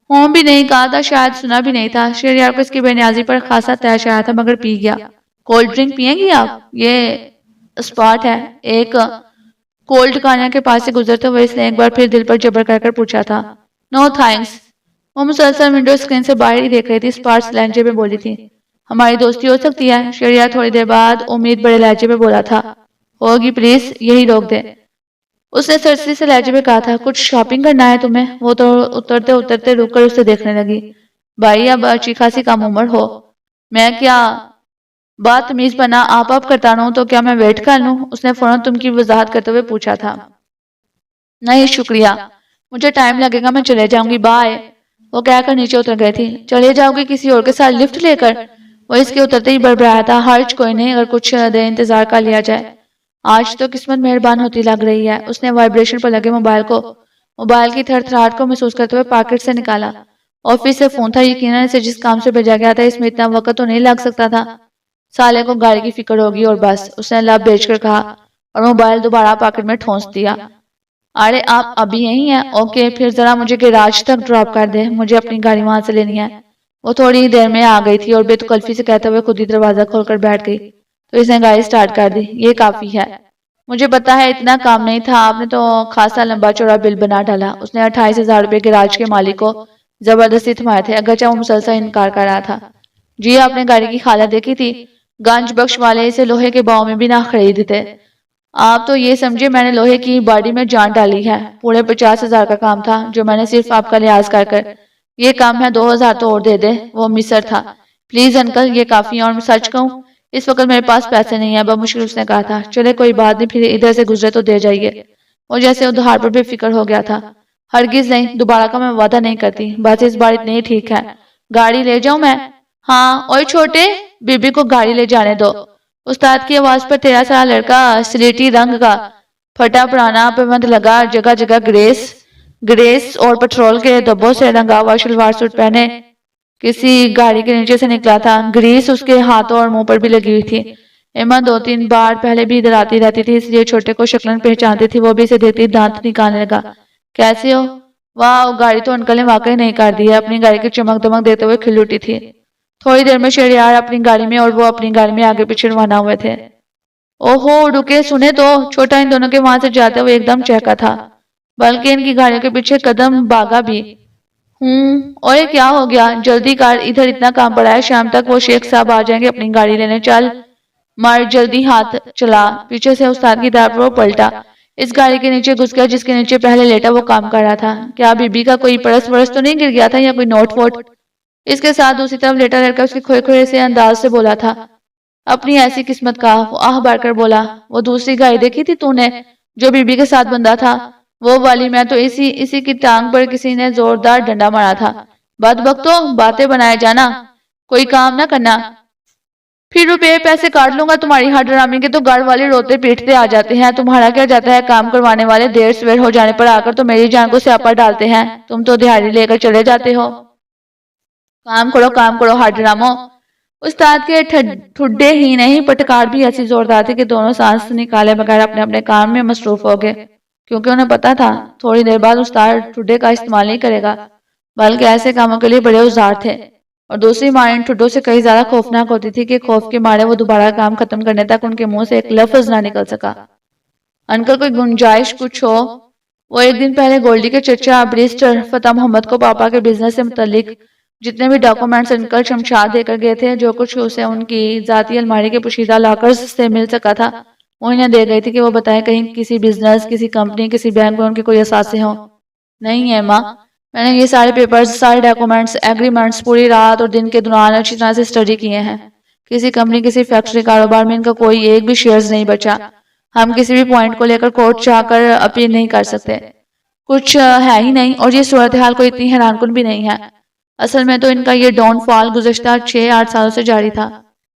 ہوں بھی نہیں کہا تھا، شاید سنا بھی نہیں تھا۔ شہریار کو اس کی بے نیازی پر خاصا طیش آیا تھا، مگر پی گیا۔ کولڈ ڈرنک پیئیں گی آپ؟ یہ اسپاٹ ہے۔ ایک کولڈ کانیا کے پاس سے گزرتے ہوئے اس نے ایک بار پھر دل پر جبر کر پوچھا تھا۔ نو تھینکس۔ وہ مسلسل ونڈو اسکرین سے باہر ہی دیکھ رہی تھی۔ اسپارٹس لہجے میں بولی تھی۔ ہماری دوستی ہو سکتی ہے؟ شہریار تھوڑی دیر بعد امید بڑے لہجے میں بولا تھا۔ ہوگی، پلیز یہی روک دے۔ اس نے سرسری سے لہجے میں کہا تھا۔ کچھ شاپنگ کرنا ہے تمہیں؟ وہ تو اترتے رک کر اسے دیکھنے لگی۔ بھائی اب اچھی خاصی کم عمر ہو، میں کیا بات تمیز بنا آپ کرتا رہوں تو کیا میں ویٹ کر لوں؟ اس نے فوراً تم کی وضاحت کرتے ہوئے پوچھا تھا۔ نہیں شکریہ، مجھے ٹائم لگے گا، میں چلے جاؤں گی، بائے۔ وہ کہہ کر نیچے اتر گئی تھی۔ چلے جاؤ گی کسی اور کے ساتھ لفٹ لے کر؟ وہ اس کے اترتے ہی بڑبڑایا تھا۔ حرج کوئی نہیں، اگر کچھ دیر انتظار کر لیا جائے۔ آج تو قسمت مہربان ہوتی لگ رہی ہے۔ اس نے وائبریشن پر لگے موبائل کی تھر تھراہٹ کو محسوس کرتے ہوئے پاکٹ سے نکالا۔ آفس سے فون تھا، یقیناً اسے جس کام سے بھیجا گیا تھا اس میں اتنا وقت تو نہیں لگ سکتا تھا۔ سالے کو گاڑی کی فکر ہوگی اور بس، اس نے لب بیچ کر کہا اور موبائل دوبارہ پاکٹ میں ٹھونس دیا۔ ارے آپ ابھی یہیں ہیں؟ اوکے، پھر ذرا مجھے گیراج تک ڈراپ کر دے، مجھے اپنی گاڑی وہاں سے لینی ہے۔ وہ تھوڑی ہی دیر میں آ گئی تھی اور بے تکلفی سے کہتے ہوئے خود ہی دروازہ کھول کر بیٹھ گئی تو اس نے گاڑی سٹارٹ کر دی۔ یہ کافی ہے۔ مجھے پتا ہے اتنا کام نہیں تھا، آپ نے تو خاصا لمبا چوڑا بل بنا ڈالا۔ اس نے 28,000 روپے گراج کے مالک کو زبردستی تھمائے تھے، اگرچہ وہ مسلسل انکار کر رہا تھا۔ جی آپ نے گاڑی کی حالت دیکھی تھی؟ گنج بخش والے اسے لوہے کے باؤں میں بھی نہ خریدتے۔ آپ تو یہ سمجھے میں نے لوہے کی باڈی میں جان ڈالی ہے۔ پورے 50,000 کا کام تھا جو میں نے صرف آپ کا لحاظ کر یہ کام ہے 2,000 تو اور دے دے۔ وہ مصر تھا۔ پلیز انکل یہ کافی ہے، اور میں سچ کہوں اس وقت میرے پاس پیسے نہیں ہیں، بمشکل اس نے کہا تھا۔ چلے کوئی بات نہیں، پھر ادھر سے گزرے تو دے جائیے۔ وہ جیسے ادھار پر بھی فکر ہو گیا تھا۔ ہرگز نہیں، دوبارہ کا میں وعدہ نہیں کرتی، بس اس بار اتنے ہی ٹھیک ہے۔ گاڑی لے جاؤں میں؟ ہاں، اور چھوٹے بی بی کو گاڑی لے جانے دو۔ استاد کی آواز پر 13 سالہ لڑکا سلیٹی رنگ کا پھٹا پرانا پابند لگا، جگہ جگہ گریس اور پٹرول کے دبوں سے رنگا ہوا شلوار سوٹ پہنے کسی گاڑی کے نیچے سے نکلا تھا۔ گریس اس کے ہاتھوں اور منہ پر بھی لگی ہوئی تھی۔ ایما 2-3 بار پہلے بھی ادھر آتی رہتی تھی، اس لیے چھوٹے کو شکلاً پہچانتی تھی۔ وہ بھی اسے دیکھتی دانت نکالنے لگا۔ کیسے ہو؟ واہ، گاڑی تو انکل نے واقعی نہیں کر دی ہے۔ اپنی گاڑی کی چمک دمک دیتے ہوئے کھل اٹھی تھی۔ تھوڑی دیر میں شہریار اپنی گاڑی میں اور وہ اپنی گاڑی میں آگے پیچھے روانہ ہوئے تھے۔ اوہو، رکے، سنے تو۔ چھوٹا ان دونوں کے وہاں سے جاتے ہوئے ایک دم چہکا تھا، بلکہ ان کی گاڑیوں کے پیچھے قدم باغا بھی۔ اور یہ کیا ہو گیا؟ جلدی کر، ادھر اتنا کام پڑا ہے، شام تک وہ شیخ صاحب آ جائیں گے اپنی گاڑی لینے۔ چل مر، جلدی ہاتھ چلا۔ پیچھے سے استاد کی طرف وہ پلٹا، اس گاڑی کے نیچے گھس گیا جس کے نیچے پہلے لیٹا وہ کام کر رہا تھا۔ کیا بی بی کا کوئی پرس ورس تو نہیں گر گیا تھا، یا کوئی نوٹ ووٹ؟ اس کے ساتھ دوسری طرف لیٹا لڑکا اس کے کھوئے کھوئے سے انداز سے بولا تھا۔ اپنی ایسی قسمت کا، وہ آہ بھر کر بولا۔ وہ دوسری گاڑی دیکھی تھی تو نے، جو بی بی کے ساتھ بندہ تھا؟ وہ والی میں تو اسی کی ٹانگ پر کسی نے زوردار ڈنڈا مارا تھا۔ بدبختو، باتیں بنائے جانا، کوئی کام نہ کرنا۔ پھر روپے پیسے کاٹ لوں گا تمہاری ہر ڈرامی کے، تو گھر والے روتے پیٹتے آ جاتے ہیں۔ تمہارا کیا جاتا ہے، کام کروانے والے دیر سویر ہو جانے پر آ کر تو میری جان کو سیاپا ڈالتے ہیں۔ تم تو دہاڑی لے کر چلے جاتے ہو۔ کام کرو ہر ڈراموں۔ استاد کے ٹھڈے ہی نہیں، پٹکار بھی ایسی زوردار تھی کہ دونوں سانس نکالے بغیر اپنے اپنے کام میں مصروف ہو گئے، کیونکہ انہیں پتا تھا تھوڑی دیر بعد استاد ٹھڈے کا استعمال نہیں کرے گا، بلکہ ایسے کاموں کے لیے بڑے اوزار تھے۔ اور دوسری ماں ان ٹھڈوں سے کئی زیادہ خوفناک ہوتی تھی کہ خوف کے مارے وہ دوبارہ کام ختم کرنے تک ان کے منہ سے ایک لفظ نہ نکل سکا۔ انکل کوئی گنجائش کچھ ہو؟ وہ ایک دن پہلے گولڈی کے چچا بریسٹر فتح محمد کو پاپا کے بزنس سے متعلق جتنے بھی ڈاکومنٹس انکل شمشاد دے کر گئے تھے، جو کچھ اسے ان کی ذاتی الماری کے پوشیدہ لاکرز سے مل سکا تھا، وہ انہیں دے گئی تھی کہ وہ بتائیں کہیں کسی بزنس، کسی کمپنی، کسی بینک میں ان کے کوئی اثاثے ہوں۔ نہیں ہے ماں، میں نے یہ سارے پیپرز، سارے ڈاکومنٹس، ایگریمنٹس پوری رات اور دن کے دوران اچھی طرح سے اسٹڈی کیے ہیں۔ کسی کمپنی، کسی فیکٹری، کاروبار میں ان کا کوئی ایک بھی شیئرز نہیں بچا۔ ہم کسی بھی پوائنٹ کو لے کر کورٹ چاہ کر اپیل نہیں کر سکتے، کچھ ہے ہی نہیں، اور یہ صورتحال کوئی اتنی حیران کن بھی نہیں ہے۔ اصل میں تو ان کا یہ ڈاؤن فال گزشتہ 6-8 سالوں سے جاری تھا۔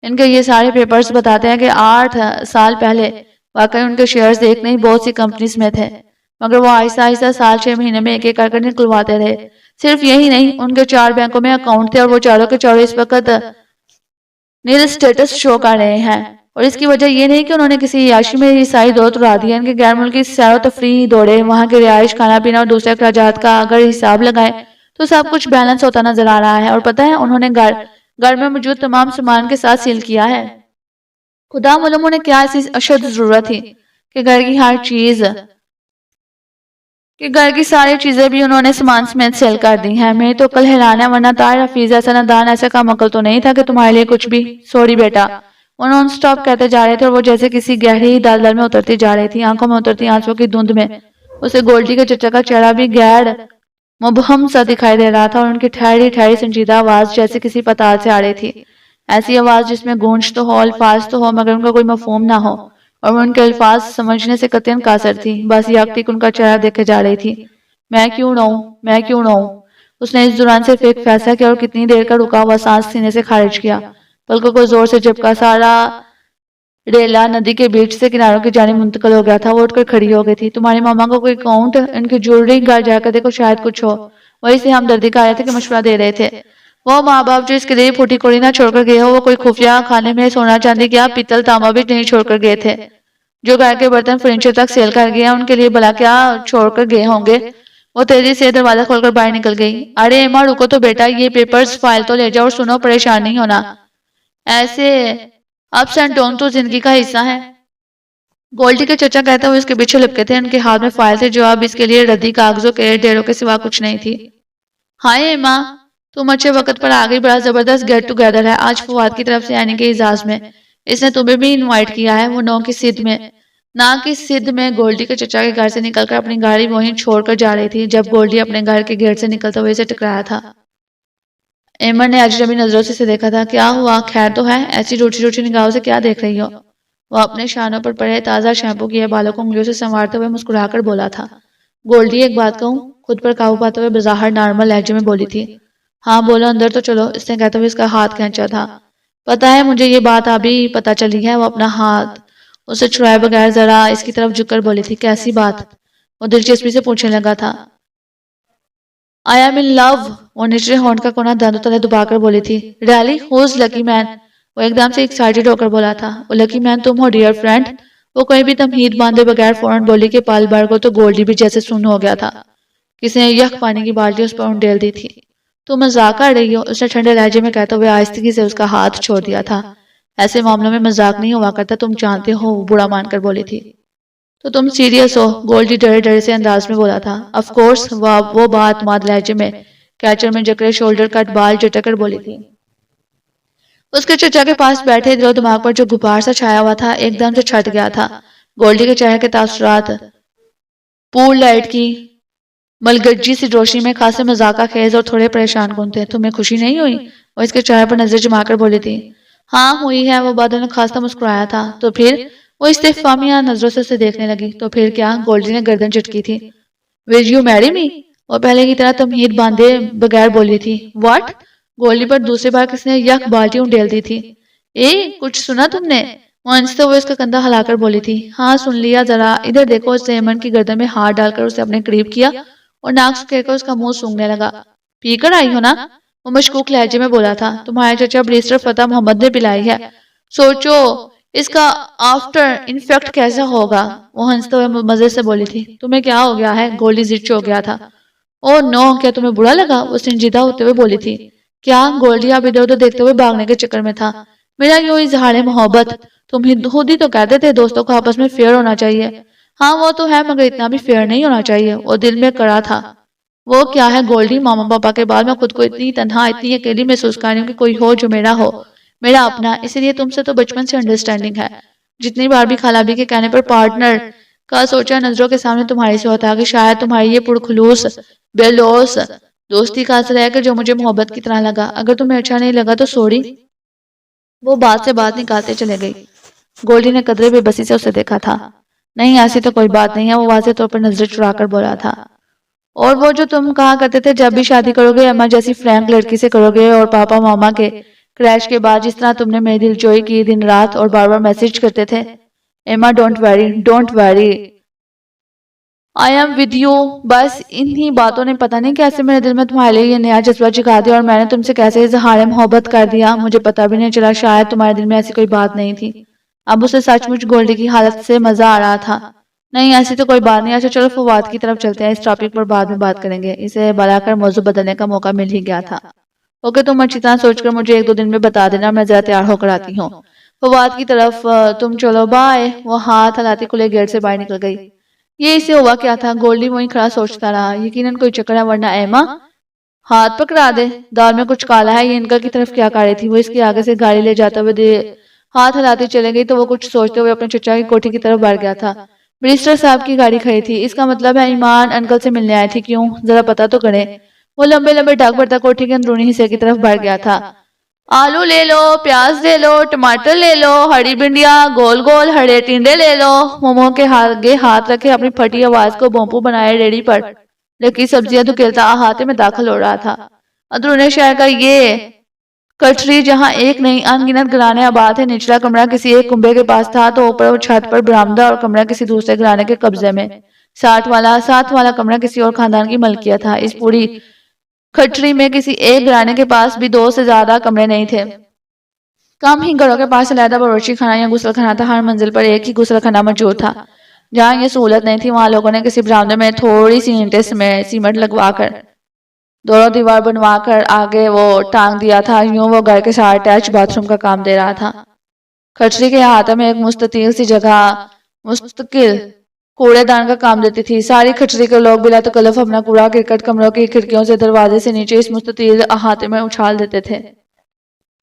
ان کے یہ سارے پیپرز بتاتے ہیں کہ 8 سال پہلے واقعی ان کے شیئرز ایک نہیں بہت سی کمپنیز میں تھے، مگر وہ آہستہ آہستہ سال 6 مہینے میں ایک ایک کر نکلواتے رہے۔ صرف یہی نہیں، ان کے 4 بینکوں میں اکاؤنٹ تھے، اور وہ چاروں کے چاروں اس وقت نیل سٹیٹس شو کر رہے ہیں۔ اور اس کی وجہ یہ نہیں کہ انہوں نے کسی عیاشی میں یہ ساری دولت اڑا دی ہے۔ ان کے غیر ملکی سیر و تفریح دورے، وہاں کے رہائش، کھانا پینا اور دوسرے اخراجات کا اگر حساب لگائیں تو سب کچھ بیلنس ہوتا نظر آ رہا ہے۔ اور پتہ ہے انہوں نے گھر میں موجود تمام سامان کے ساتھ سیل کیا ہے۔ خدا معلوم انہیں کیا ایسی اشد ضرورت تھی کہ گھر کی ساری چیزیں بھی انہوں نے سامان سمیت سیل کر دی ہیں۔ میری تو عقل حیران ہے، ورنہ طاہر حفیظ ایسا نادان، ایسا کم عقل تو نہیں تھا کہ تمہارے لیے کچھ بھی۔ سوری بیٹا، وہ نان سٹاپ کہتے جا رہے تھے، اور وہ جیسے کسی گہری دلدل میں اترتی جا رہی تھی، آنکھوں میں اترتی آنسوں کی دھند میں اسے گولڈی کے چچا کا چہرہ بھی غیر مبہم سا دکھائی دے رہا تھا، اور ان کی ٹھہری ٹھہری سنجیدہ آواز جیسے کسی پتال سے آ رہی تھی، ایسی آواز جس میں گونج تو ہو، الفاظ تو ہو، مگر ان کا کوئی مفہوم نہ ہو، اور وہ ان کے الفاظ سمجھنے سے قطعاً قاصر تھی، بس یکٹک ان کا چہرہ دیکھے جا رہی تھی۔ میں کیوں نہ ہوں؟ اس نے اس دوران صرف ایک فیصلہ کیا اور کتنی دیر کا رکا ہوا سانس سینے سے خارج کیا، پلکوں کو زور سے جھپکا، سارا ریلا ندی کے بیچ سے کناروں کی جانب منتقل ہو گیا تھا۔ وہ اٹھ کر کھڑی ہو گئی تھی۔ تمہاری ماما کو کوئی اکاؤنٹ، ان کی جیولری، گھر جا کر دیکھو شاید کچھ ہو۔ وہی سے ہمدردی کا آیا تھا کہ مشورہ دے رہے تھے۔ وہ ماں باپ جو اس کے لیے پھوٹی کوڑی نہ چھوڑ کر گئے ہو، وہ کوئی خفیہ خانے میں سونا چاندی کیا پیتل تانبا بھی نہیں چھوڑ کر گئے تھے۔ جو گھر کے برتن فرنیچر تک سیل کر گئے ہیں، ان کے لیے بھلا کیا چھوڑ کر گئے ہوں گے۔ وہ تیزی سے دروازہ کھول کر باہر نکل گئی۔ ارے ایما رکو تو بیٹا، یہ پیپرز فائل تو لے جاؤ، اور سنو پریشان نہیں ہونا، ایسے اپس اینڈ ڈاؤن تو زندگی کا حصہ ہے۔ گولڈی کے چچا کہتے ہوئے اس کے پیچھے لپکے تھے. ان کے ہاتھ میں فائل تھے جو اب اس کے لیے ردی کاغذوں کے ڈھیروں کے سوا کچھ نہیں تھی. ہائے ایما، تم اچھے وقت پر آ گئی. بڑا زبردست گیٹ ٹوگیدر ہے آج فواد کی طرف سے یعنی کہ اعزاز میں. اس نے تمہیں بھی انوائٹ کیا ہے. وہ نو کی سدھ میں نہ کی سدھ میں گولڈی کے چچا کے گھر سے نکل کر اپنی گاڑی وہیں چھوڑ کر جا رہی تھی جب گولڈی اپنے گھر کے گیٹ سے نکلتے ہوئے اسے ٹکرایا تھا. ایمن نے اجنبی نظروں سے اسے دیکھا تھا. کیا ہوا؟ خیر تو ہے؟ ایسی روچی روچی نگاہوں سے کیا دیکھ رہی ہو؟ وہ اپنے شانوں پر پڑے تازہ شیمپو کیے بالوں کو انگلیوں سے سنوارتے ہوئے مسکرا کر بولا تھا. گولڈی ایک بات کہوں؟ خود پر قابو پاتے ہوئے بظاہر نارمل لہجے میں بولی تھی. ہاں بولو، اندر تو چلو، اس نے کہتے ہوئے اس کا ہاتھ کھینچا تھا. پتا ہے مجھے یہ بات ابھی پتا چلی ہے. وہ اپنا ہاتھ اسے چھڑائے بغیر ذرا اس کی طرف جھک کر بولی تھی. کیسی بات؟ وہ دلچسپی سے پوچھنے لگا تھا. آئی ایم ان لو. وہ نچلے ہونٹ کا کونا دانتوں تلے دبا کر بولی تھی. ریئلی؟ ہوز لکی مین؟ وہ ایک دم سے ایکسائٹڈ ہو کر بولا تھا. وہ لکی مین تم ہو ڈیئر فرینڈ. وہ کوئی بھی تمہید باندھے بغیر فوراً بولی کہ پال بھر کو تو گولڈی بھی جیسے سن ہو گیا تھا. کسی نے یک پانی کی بالٹی اس پر انڈیل دی تھی. تو مذاق کر رہی ہو؟ اس نے ٹھنڈے لہجے میں کہتے ہوئے آہستگی سے اس کا ہاتھ چھوڑ دیا تھا. ایسے معاملوں میں مذاق نہیں ہوا کرتا، تم جانتے ہو. وہ برا مان کر بولی تھی. تو تم سیریس ہو؟ گولڈی ڈرے ڈرے سے انداز میں بولا تھا. Of course. وہ بات ماد لہجے میں کیچر میں جکڑے شولڈر کٹ بال جٹک کر بولی تھی. اس کے چچا کے پاس بیٹھے دو دماغ پر جو غبار سا چھایا ہوا تھا ایک دم سے چھٹ گیا تھا. گولڈی کے چہرے کے تاثرات پول لائٹ کی ملگجی سی روشنی میں خاصے مذاقہ خیز اور تھوڑے پریشان کن تھے. تمہیں خوشی نہیں ہوئی؟ وہ اس کے چہرے پر نظر جما کر بولی تھی. ہاں ہوئی ہے. وہ بادل نے خاصا مسکرایا تھا. تو پھر؟ وہ استفہامیہ نظروں سے اسے دیکھنے لگی. تو پھر کیا؟ گولڈی نے گردن جھٹکی تھی. ول یو میری می؟ وہ پہلے کی طرح تمہید باندھے بغیر بولی تھی. واٹ؟ گولڈی پر دوسری بار کس نے یک بالٹی انڈیل دی تھی. اے کچھ سنا تم نے؟ وہ ہنستے ہوئے اس کا کندھا ہلا کر بولی تھی. ہاں سن لیا. ذرا ادھر دیکھو. اس نے ایمن کی گردن میں ہاتھ ڈال کر اسے اپنے قریب کیا اور ناک سکیڑ کر اس کا منہ سونگھنے لگا. پی کر آئی ہو نا؟ وہ مشکوک لہجے میں بولا تھا. تمہارے چچا بریسٹر فتح محمد نے پلائی ہے. سوچو اس کا آفٹر انفیکٹ کیسا ہوگا. وہ ہنستے ہوئے مزے سے بولی تھی. تمہیں کیا ہو گیا ہے؟ گولڈی زچ ہو گیا تھا. او نو، کیا تمہیں برا لگا؟ وہ سنجیدہ ہوتے ہوئے بولی تھی. کیا؟ گولڈی اب ادھر ادھر دیکھتے ہوئے بھاگنے کے چکر میں تھا. میرا یوں اظہار محبت. تم خود ہی تو کہتے تھے دوستوں کو آپس میں فیئر ہونا چاہیے. ہاں وہ تو ہے، مگر اتنا بھی فیئر نہیں ہونا چاہیے. وہ دل میں کڑا تھا. وہ کیا ہے گولڈی؟ ماما پاپا کے بعد میں خود کو اتنی تنہا اتنی اکیلی محسوس کر رہی ہوں کہ کوئی ہو جو میرا ہو، میرا اپنا. اسی لیے تم سے تو بچپن سے انڈرسٹینڈنگ ہے. جتنی بار بھی خالہ بھی کے کہنے پر پارٹنر کا سوچا نظروں کے سامنے تمہاری سے ہوتا کہ شاید تمہاری یہ پرخلوص بے لوث دوستی کا اثر ہے کہ جو مجھے محبت کی طرح لگا. اگر تمہیں اچھا نہیں لگا تو سوری. وہ بات سے بات نکالتے چلے گئی. گولڈی نے قدرے بے بسی سے اسے دیکھا تھا. نہیں ایسی تو کوئی بات نہیں ہے. وہ واضح طور پر نظر چرا کر بولا تھا. اور وہ جو تم کہا کرتے تھے جب بھی شادی کرو گے اما جیسی فرینک لڑکی سے کرو گے اور پاپا ماما کے کریش کے بعد جس طرح تم نے میری دل جوئی کی دن رات اور بار بار میسج کرتے تھے. Emma don't worry don't worry I am with you. بس انہی باتوں نے پتہ نہیں کیسے میرے دل میں تمہارے لیے یہ نیا جذبہ جگا دیا اور میں نے تم سے کیسے اظہار محبت کر دیا. مجھے پتہ بھی نہیں چلا. شاید تمہارے دل میں ایسی کوئی بات نہیں تھی. اب اسے سچ مچ گولڈی کی حالت سے مزہ آ رہا تھا. نہیں ایسی تو کوئی بات نہیں. اچھا چلو فواد کی طرف چلتے ہیں. اس ٹاپک پر بعد میں بات کریں گے. اسے بلا کر موضوع بدلنے کا موقع مل ہی گیا تھا. اوکے تم اچھی طرح سوچ کر مجھے 1-2 دن میں بتا دینا. میں ذرا تیار ہو کر آتی ہوں. فواد کی طرف تم چلو بائے. وہ ہاتھ ہلاتی کھلے گیٹ سے باہر نکل گئی. یہ اسے ہوا کیا تھا؟ گولڈی وہیں کھڑا سوچتا رہا. یقیناً کوئی چکر ہے ورنہ ایما ہاتھ پکڑا دے. دال میں کچھ کالا ہے. یہ انکل کی طرف کیا کر رہی تھی؟ وہ اس کے آگے سے گاڑی لے جاتا ہوئے ہاتھ ہلاتی چلے گئی تو وہ کچھ سوچتے ہوئے اپنے چچا کی کوٹھی کی طرف بڑھ گیا تھا. بریسٹر صاحب کی گاڑی کھڑی تھی. اس کا مطلب ہے ایمان انکل سے ملنے آئی تھی. کیوں؟ ذرا پتا تو کریں. وہ لمبے لمبے ڈاک بھرتا کوٹھی کے اندرونی حصے کی طرف بڑھ گیا تھا. آلو لے لو، پیاز لے لو، ٹماٹر لے لو، ہری بھنڈیاں، گول گول ہرے ٹنڈے لے لو. مومو کے آگے ہاتھ رکھے اپنی پھٹی آواز کو بھونپو بنائے ریڑھی پر لکی سبزیاں دھکیلتا احاطے میں داخل ہو رہا تھا. اندرون شہر کا یہ کٹری جہاں ایک نہیں ان گنت گھرانے آباد ہے. نچلا کمرہ کسی ایک کنبے کے پاس تھا تو اوپر چھت پر برآمدہ اور کمرہ کسی دوسرے گھرانے کے قبضے میں. ساتھ والا کمرہ کسی اور خاندان کی ملکیت تھا. اس پوری کھٹری میں کسی ایک گھرانے کے پاس بھی 2 سے زیادہ کمرے نہیں تھے. کم ہی گھروں کے پاس علیحدہ باورچی خانہ یا غسل خانہ تھا. ہر منزل پر ایک ہی غسل خانہ موجود تھا. جہاں یہ سہولت نہیں تھی وہاں لوگوں نے کسی برآمدے میں تھوڑی سی اینٹیں سیمنٹ لگوا کر دوروں دیوار بنوا کر آگے وہ ٹانگ دیا تھا. یوں وہ گھر کے ساتھ اٹیچ باتھ روم کا کام دے رہا تھا. کھٹری کے احاطے میں ایک مستطیل سی جگہ مستقل کوڑے دان کا کام دیتی تھی۔ ساری کھٹری کے لوگ بلا تکلف اپنا کوڑا کرکٹ کمروں کی کھڑکیوں سے دروازے سے نیچے اس مستطیل احاطے میں اچھال دیتے تھے۔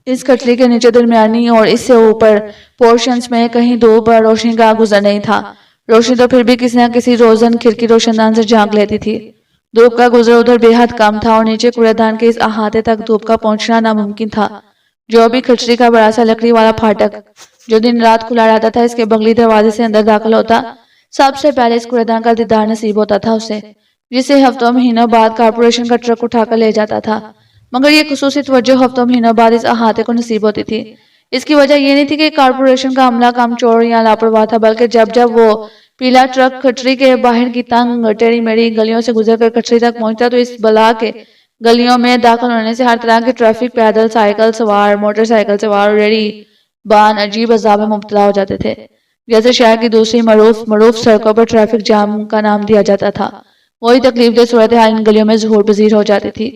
اس کھٹری کے نیچے درمیانی اور اس سے اوپر پورشنز میں کہیں دھوپ اور روشنی کا گزر نہیں تھا۔ روشنی تو پھر بھی کسی نہ کسی روزن کھڑکی روشن دان سے جھانک لیتی تھی۔ دھوپ کا گزر ادھر بے حد کم تھا اور نیچے کوڑے دان کے اس احاطے تک دھوپ کا پہنچنا ناممکن تھا۔ جو بھی کھٹری کا بڑا سا لکڑی والا پھاٹک جو دن رات کھلا رہتا تھا، اس کے بغلی دروازے سے اندر داخل ہوتا، سب سے پہلے اس کوڑے دان کا دیدار نصیب ہوتا تھا اسے، جسے ہفتوں مہینوں بعد کارپوریشن کا ٹرک اٹھا کر لے جاتا تھا۔ مگر یہ خصوصی توجہ ہفتوں مہینوں بعد اس احاطے کو نصیب ہوتی تھی۔ اس کی وجہ یہ نہیں تھی کہ کارپوریشن کا عملہ کم چور یا لاپرواہ تھا، بلکہ جب وہ پیلا ٹرک کھٹری کے باہر کی تنگ ٹیڑھی میڑھی گلیوں سے گزر کر کھٹری تک پہنچتا تو اس بلا کے گلیوں میں داخل ہونے سے ہر طرح کے ٹریفک، پیدل، سائیکل سوار، موٹر سائیکل سوار اور ریڑھی بان عجیب عذاب میں مبتلا ہو جاتے تھے، جیسے شہر کی دوسری معروف سڑکوں پر ٹریفک جام کا نام دیا جاتا تھا۔ وہی تکلیف دہ صورتحال ان گلیوں میں ظہور پذیر ہو جاتی تھی۔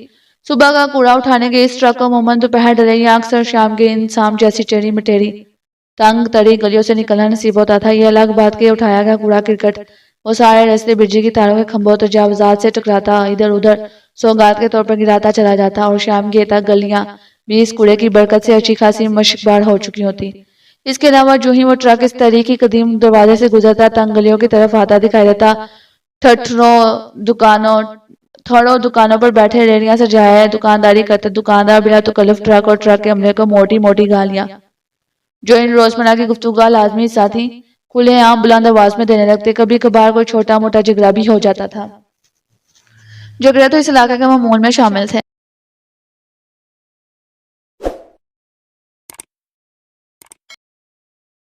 صبح کا کوڑا اٹھانے کے اس ٹرک کو عموماً دوپہر ڈھلے یا اکثر شام کے انسام جیسی ٹیڑھی مٹیڑھی تنگ تری گلیوں سے نکلنا نصیب ہوتا تھا۔ یہ الگ بات کہ اٹھایا گیا کوڑا کرکٹ وہ سارے راستے بجلی کی تاروں کے کھمبوں تجاوزات سے ٹکراتا، ادھر ادھر سوگات کے طور پر گراتا چلا جاتا اور شام کے تک گلیاں بھی اس کوڑے کی برکت سے اچھی خاصی مشکبار ہو چکی ہوتی۔ اس کے علاوہ جو ہی وہ ٹرک اس تاریخی قدیم دروازے سے گزرتا، تنگ گلیوں کی طرف آتا دکھائی دیتا، تھوڑوں دکانوں پر بیٹھے ریڑیاں سجائے دکانداری کرتے دکاندار بلا تکلف ٹرک اور ٹرک کے عملے کو موٹی موٹی گالیاں جو ان روزمرہ کی گفتگو کا لازمی حصہ تھی، کھلے عام بلند آواز میں دینے لگتے۔ کبھی کبھار کوئی چھوٹا موٹا جھگڑا بھی ہو جاتا تھا۔ جھگڑے تو اس علاقے کے معمول میں شامل تھے۔